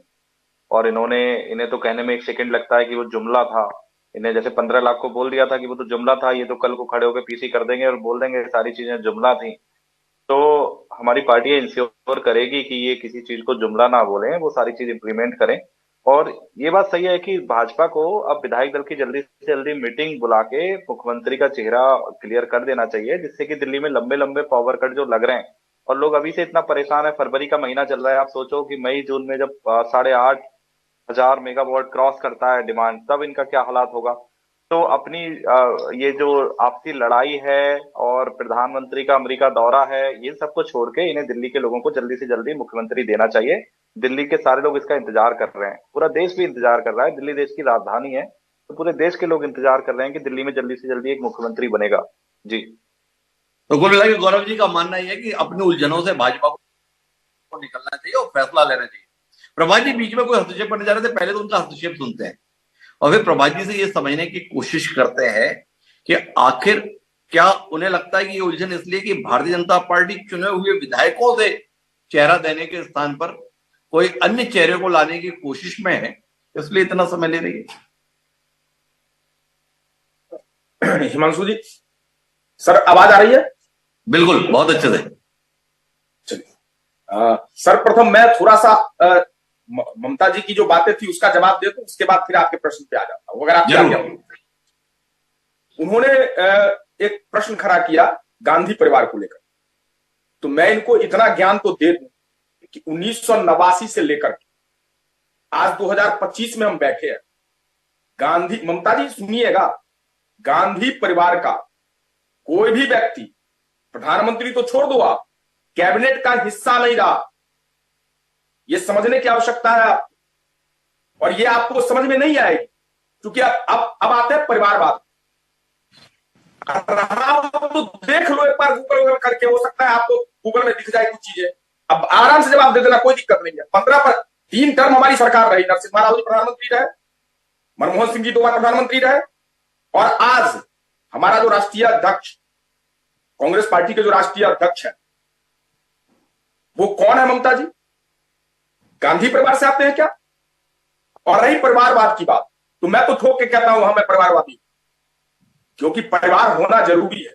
और इन्हें तो कहने में 1 सेकंड लगता है कि वो जुमला था। इन्हें जैसे 15 लाख को बोल दिया था कि वो तो जुमला था, ये तो कल को खड़े होकर पीसी कर देंगे और बोल देंगे सारी चीजें जुमला थी। तो हमारी पार्टी इंश्योर करेगी कि ये किसी चीज को जुमला ना बोले, वो सारी चीज इंप्लीमेंट करें। और ये बात सही है कि भाजपा को अब विधायक दल की जल्दी से जल्दी मीटिंग बुला के मुख्यमंत्री का चेहरा क्लियर कर देना चाहिए, जिससे कि दिल्ली में लंबे लंबे पावर कट जो लग रहे हैं, और लोग अभी से इतना परेशान है। फरवरी का महीना चल रहा है, आप सोचो कि मई जून में जब 8,500 मेगावाट क्रॉस करता है डिमांड, तब इनका क्या हालात होगा। तो अपनी ये जो आपसी लड़ाई है और प्रधानमंत्री का अमेरिका दौरा है, ये सबको छोड़ के इन्हें दिल्ली के लोगों को जल्दी से जल्दी मुख्यमंत्री देना चाहिए। दिल्ली के सारे लोग इसका इंतजार कर रहे हैं, पूरा देश भी इंतजार कर रहा है। दिल्ली देश की राजधानी है, तो पूरे देश के लोग इंतजार कर रहे हैं कि दिल्ली में जल्दी से जल्दी एक मुख्यमंत्री बनेगा। जी। तो कुल मिला के गौरव जी का मानना यह है कि अपनी उलझनों से भाजपा को निकलना चाहिए और फैसला लेना चाहिए। प्रभात जी बीच में कोई हस्तक्षेप करने जा रहे थे, पहले तो उनका हस्तक्षेप सुनते हैं और फिर प्रभात जी से ये समझने की कोशिश करते हैं कि आखिर क्या उन्हें लगता है कि ये उलझन इसलिए कि भारतीय जनता पार्टी चुने हुए विधायकों से चेहरा देने के स्थान पर कोई अन्य चेहरे को लाने की कोशिश में है, इसलिए इतना समय ले रही है। हिमांशु जी, सर आवाज आ रही है? बिल्कुल, बहुत अच्छे से। चलिए सर, प्रथम मैं थोड़ा सा ममता जी की जो बातें थी उसका जवाब दे दूं, उसके बाद फिर आपके प्रश्न पे आ जाता हूं, अगर आप क्या उन्होंने एक प्रश्न खड़ा किया गांधी परिवार को लेकर। तो मैं इनको इतना ज्ञान तो दे दूं कि 1989 से लेकर आज 2025 में हम बैठे हैं। गांधी, ममता जी सुनिएगा, गांधी परिवार का कोई भी व्यक्ति, प्रधानमंत्री तो छोड़ दो आप, कैबिनेट का हिस्सा नहीं रहा। ये समझने की आवश्यकता है आपको, और ये आपको समझ में नहीं आएगी, क्योंकि अब आते हैं परिवारवाद। तो देख लो एक बार गूगल करके, हो सकता है आपको गूगल में दिख जाए कुछ चीजें। अब आराम से जवाब दे देना, कोई दिक्कत नहीं है। 3 टर्म हमारी सरकार रही, नरसिम्हा राव जी प्रधानमंत्री रहे, मनमोहन सिंह जी 2 बार प्रधानमंत्री रहे, और आज हमारा जो राष्ट्रीय अध्यक्ष, कांग्रेस पार्टी के जो राष्ट्रीय अध्यक्ष है, वो कौन है? ममता जी। गांधी परिवार से आते हैं क्या? और रही परिवारवाद की बात, तो मैं तो ठोक के कहता हूं हमें परिवारवादी, क्योंकि परिवार होना जरूरी है।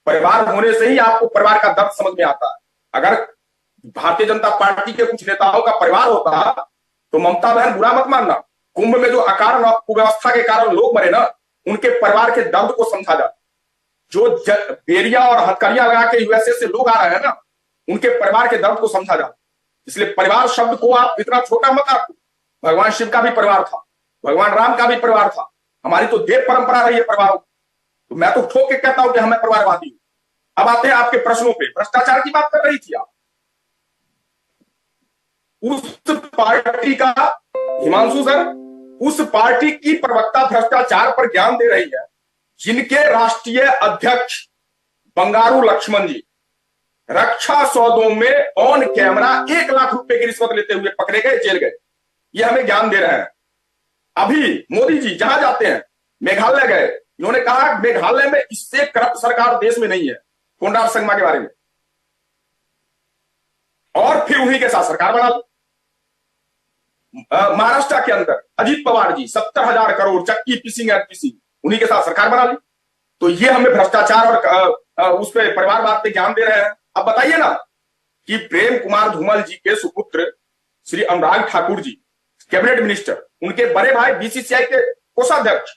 परिवार होने से ही आपको परिवार का दर्द समझ में आता है। अगर भारतीय जनता पार्टी के कुछ नेताओं का परिवार होता तो ममता बहन बुरा मत मानना, कुंभ में जो अकारण कुव्यवस्था के कारण लोग मरे ना, उनके परिवार के दर्द को समझा जाता। जो बेरिया और हथकड़ियां लगा के यूएसए से लोग आ रहे हैं ना, उनके परिवार के दर्द को समझा जाता। इसलिए परिवार शब्द को आप इतना छोटा मत आंको। भगवान शिव का भी परिवार था, भगवान राम का भी परिवार था, हमारी तो देव परंपरा रही है परिवारों। तो मैं तो ठोक के कहता हूं कि हमें परिवारवादी हूं। अब आते हैं आपके प्रश्नों पे। भ्रष्टाचार की बात कर रही थी आप, उस पार्टी का, हिमांशु सर, उस पार्टी की प्रवक्ता भ्रष्टाचार पर ज्ञान दे रही है, जिनके राष्ट्रीय अध्यक्ष बंगारू लक्ष्मण जी रक्षा सौदों में ऑन कैमरा 1 लाख रुपए की रिश्वत लेते हुए पकड़े गए, जेल गए। ये हमें ज्ञान दे रहे हैं। अभी मोदी जी जहां जाते हैं, मेघालय गए, इन्होंने कहा मेघालय में इससे करप्ट सरकार देश में नहीं है, कोनराड संगमा के बारे में, और फिर उन्हीं के साथ सरकार बना ली। महाराष्ट्र के अंदर अजीत पवार जी 70,000 करोड़ चक्की पिसिंग एंड पिसिंग, उन्हीं के साथ सरकार बना ली। तो ये हमें भ्रष्टाचार और उस पर परिवारवाद पे ज्ञान दे रहे हैं। अब बताइए ना कि प्रेम कुमार धूमल जी के सुपुत्र श्री अनुराग ठाकुर जी, कैबिनेट मिनिस्टर, उनके बड़े भाई बीसीसीआई के कोषाध्यक्ष,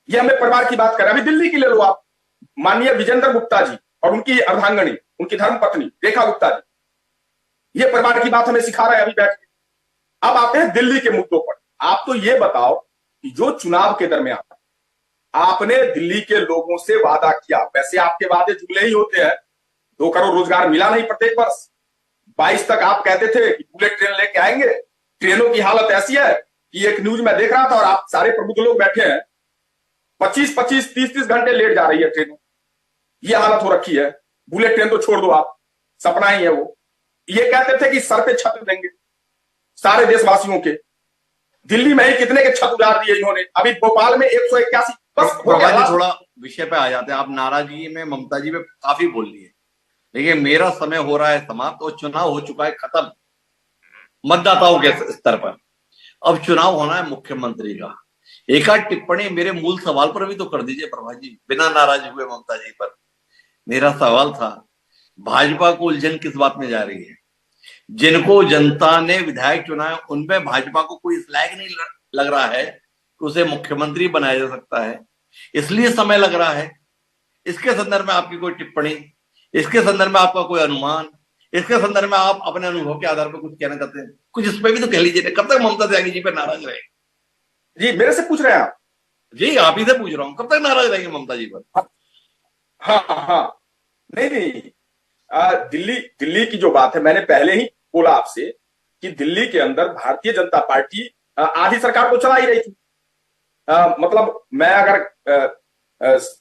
ये हमें परिवार की बात कर रहे हैं। अभी दिल्ली की ले लो आप, माननीय विजेंद्र गुप्ता जी और उनकी अर्धांगनी, उनकी धर्मपत्नी रेखा गुप्ता जी, ये परिवार की बात हमें सिखा रहे हैं अभी बैठ के। अब आते हैं दिल्ली के मुद्दों पर। आप तो ये बताओ कि जो चुनाव के दरमियान आपने दिल्ली के लोगों से वादा किया, वैसे आपके वादे जुमले ही होते हैं, 2 करोड़ रोजगार मिला नहीं प्रत्येक वर्ष, 22 तक आप कहते थे कि बुलेट ट्रेन लेके आएंगे। ट्रेनों की हालत ऐसी है कि एक न्यूज में देख रहा था, और आप सारे प्रबुद्ध लोग बैठे हैं, 25-25, 30-30 घंटे लेट जा रही है ट्रेन। ये हालत हो रखी है। बुलेट ट्रेन तो छोड़ दो आप, सपना ही है वो। ये कहते थे कि सर पे छत देंगे सारे देशवासियों के। दिल्ली में ही कितने के छत उजाड़ दिए इन्होंने। अभी भोपाल में 181, बस थोड़ा विषय पे आ जाते हैं। आप नाराजगी में ममता जी पे काफी बोल लिए, लेकिन मेरा समय हो रहा है समाप्त और चुनाव हो चुका है खत्म मतदाताओं के स्तर पर। अब चुनाव होना है मुख्यमंत्री का। एक आध टिप्पणी मेरे मूल सवाल पर भी तो कर दीजिए प्रभा जी, बिना नाराज हुए ममता जी पर। मेरा सवाल था, भाजपा को उलझन किस बात में जा रही है? जिनको जनता ने विधायक चुना है, उनमें भाजपा को कोई इस लायक नहीं लग रहा है कि उसे मुख्यमंत्री बनाया जा सकता है, इसलिए समय लग रहा है। इसके संदर्भ में आपकी कोई टिप्पणी, इसके संदर्भ में आपका कोई अनुमान, इसके संदर्भ में आप अपने अनुभव के आधार पर कुछ कहना चाहते हैं, कुछ इस पर भी तो कह लीजिए। कब तक ममता त्यागी जी पे नाराज रहे? जी मेरे से पूछ रहे हैं आप? जी आप ही से पूछ रहा हूं, कब तक नाराज रहेंगे ममता जी पर? हाँ, नहीं, दिल्ली की जो बात है, मैंने पहले ही बोला आपसे कि दिल्ली के अंदर भारतीय जनता पार्टी आधी सरकार को चला ही रही थी। मतलब मैं अगर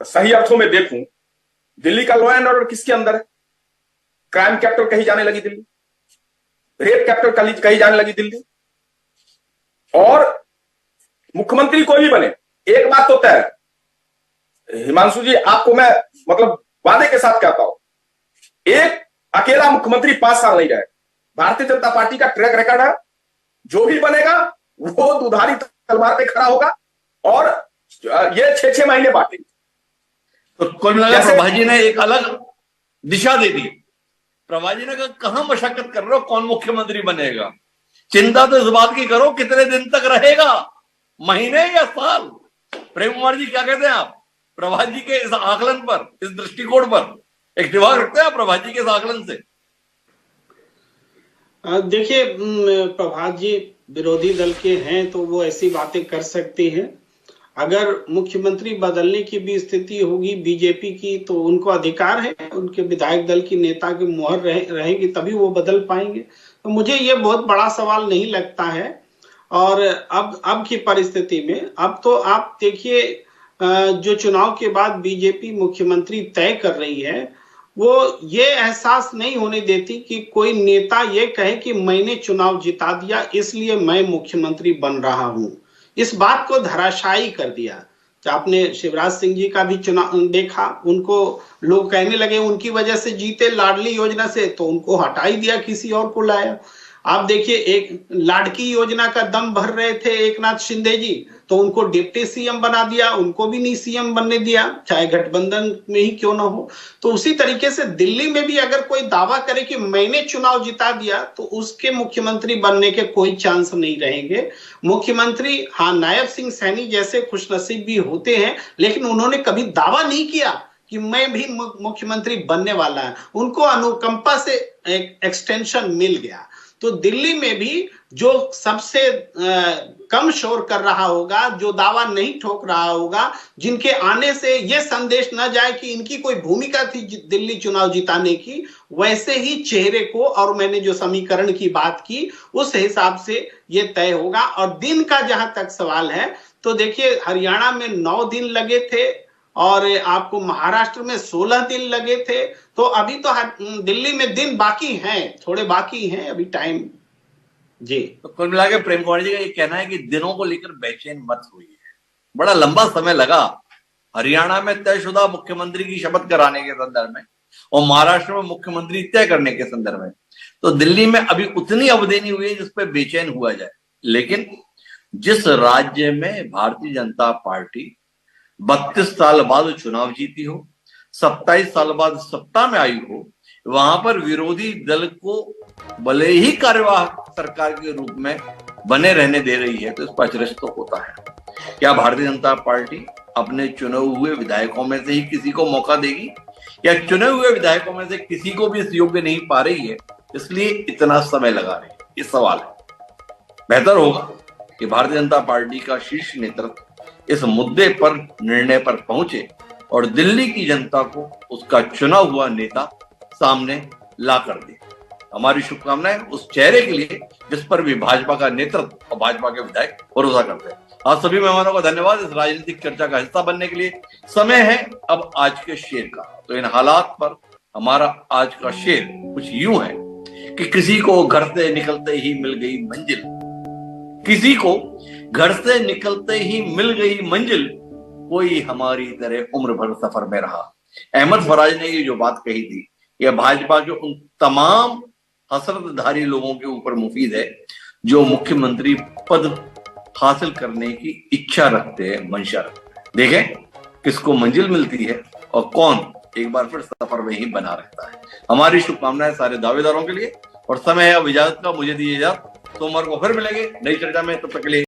सही अर्थों में देखूं, दिल्ली का लॉ एंड ऑर्डर किसके अंदर है? क्राइम कैपिटल कही जाने लगी दिल्ली, रेप कैपिटल कही जाने लगी दिल्ली। और मुख्यमंत्री कोई भी बने, एक बात तो तय है हिमांशु जी, आपको मैं मतलब वादे के साथ कहता हूं, एक अकेला मुख्यमंत्री 5 साल नहीं रहेगा। भारतीय जनता पार्टी का ट्रैक रिकॉर्ड है, जो भी बनेगा वो दुधारी तलवार पे खड़ा होगा और ये 6-6 महीने बांटेंगे। तो कुल मिलाकर प्रभा जी ने एक अलग दिशा दे दी। प्रभा जी ने कहा कहां मशक्कत कर रहे हो, कौन मुख्यमंत्री बनेगा, चिंता तो इस बात की करो कितने दिन तक रहेगा, महीने या साल। प्रेम कुमार जी क्या कहते हैं आप प्रभा जी के इस आकलन पर, इस दृष्टिकोण पर? इत्तेफाक रखते हैं प्रभा जी के इस आकलन से? देखिए प्रभात जी विरोधी दल के हैं तो वो ऐसी बातें कर सकते हैं। अगर मुख्यमंत्री बदलने की भी स्थिति होगी बीजेपी की तो उनको अधिकार है, उनके विधायक दल की नेता की मुहर रहेगी तभी वो बदल पाएंगे। तो मुझे ये बहुत बड़ा सवाल नहीं लगता है। और अब की परिस्थिति में अब तो आप देखिए, जो चुनाव के बाद बीजेपी मुख्यमंत्री तय कर रही है, वो ये एहसास नहीं होने देती कि कोई नेता ये कहे कि मैंने चुनाव जिता दिया इसलिए मैं मुख्यमंत्री बन रहा हूं। इस बात को धराशायी कर दिया। आपने शिवराज सिंह जी का भी चुनाव देखा, उनको लोग कहने लगे उनकी वजह से जीते लाडली योजना से, तो उनको हटा ही दिया, किसी और को लाया। आप देखिए, एक लाडकी योजना का दम भर रहे थे एकनाथ शिंदे जी, तो उनको डिप्टी सीएम बना दिया, उनको भी नहीं सीएम बनने दिया, चाहे गठबंधन में ही क्यों ना हो। तो उसी तरीके से दिल्ली में भी अगर कोई दावा करे कि मैंने चुनाव जिता दिया, तो उसके मुख्यमंत्री बनने के कोई चांस नहीं रहेंगे। मुख्यमंत्री हाँ, नायब सिंह सैनी जैसे खुशनसीब भी होते हैं, लेकिन उन्होंने कभी दावा नहीं किया कि मैं भी मुख्यमंत्री बनने वाला है। उनको अनुकंपा से एक एक्सटेंशन मिल गया। तो दिल्ली में भी जो सबसे कम शोर कर रहा होगा, जो दावा नहीं ठोक रहा होगा, जिनके आने से ये संदेश न जाए कि इनकी कोई भूमिका थी दिल्ली चुनाव जिताने की, वैसे ही चेहरे को, और मैंने जो समीकरण की बात की उस हिसाब से ये तय होगा। और दिन का जहां तक सवाल है, तो देखिए हरियाणा में 9 दिन लगे थे और आपको महाराष्ट्र में 16 दिन लगे थे। तो अभी तो दिल्ली में दिन बाकी हैं, थोड़े बाकी हैं अभी टाइम जी। तो कुल मिला के प्रेम कुमार जी का ये कहना है कि दिनों को लेकर बेचैन मत होइए। बड़ा लंबा समय लगा हरियाणा में तयशुदा मुख्यमंत्री की शपथ कराने के संदर्भ में और महाराष्ट्र में मुख्यमंत्री तय करने के संदर्भ में। तो दिल्ली में अभी उतनी अवधि नहीं हुई है जिस पर बेचैन हुआ जाए। लेकिन जिस राज्य में भारतीय जनता पार्टी 32 साल बाद चुनाव जीती हो, 27 साल बाद सत्ता में आई हो, वहां पर विरोधी दल को भले ही कार्यवाहक सरकार के रूप में बने रहने दे रही है, तो इस पर अचरज तो होता है। क्या भारतीय जनता पार्टी अपने चुने हुए विधायकों में से ही किसी को मौका देगी, या चुने हुए विधायकों में से किसी को भी इस योग्य नहीं पा रही है, इसलिए इतना समय लगा रही है? ये सवाल है। बेहतर होगा कि भारतीय जनता पार्टी का शीर्ष नेतृत्व इस मुद्दे पर निर्णय पर पहुंचे और दिल्ली की जनता को उसका चुना हुआ नेता सामने ला कर दे। हमारी शुभकामनाएं उस चेहरे के लिए जिस पर भी भाजपा का नेतृत्व और भाजपा के विधायक भरोसा करते हैं। आप सभी मेहमानों का धन्यवाद इस राजनीतिक चर्चा का हिस्सा बनने के लिए। समय है अब आज के शेर का। तो इन हालात पर हमारा आज का शेर कुछ यूं है कि किसी को घर से निकलते ही मिल गई मंजिल, किसी को घर से निकलते ही मिल गई मंजिल, कोई हमारी तरह उम्र भर सफर में रहा। अहमद फराज ने ये जो बात कही थी, यह भाजपा के उन तमाम हसरतधारी लोगों के ऊपर मुफीद है जो मुख्यमंत्री पद हासिल करने की इच्छा रखते हैं, मंशा रखते हैं। देखें किसको मंजिल मिलती है और कौन एक बार फिर सफर में ही बना रहता है। हमारी शुभकामनाएं सारे दावेदारों के लिए। और समय है अब इजाजत का, मुझे दीजिए इजाजत। सोमवार को फिर मिलेंगे नई चर्चा में, तब तक के लिए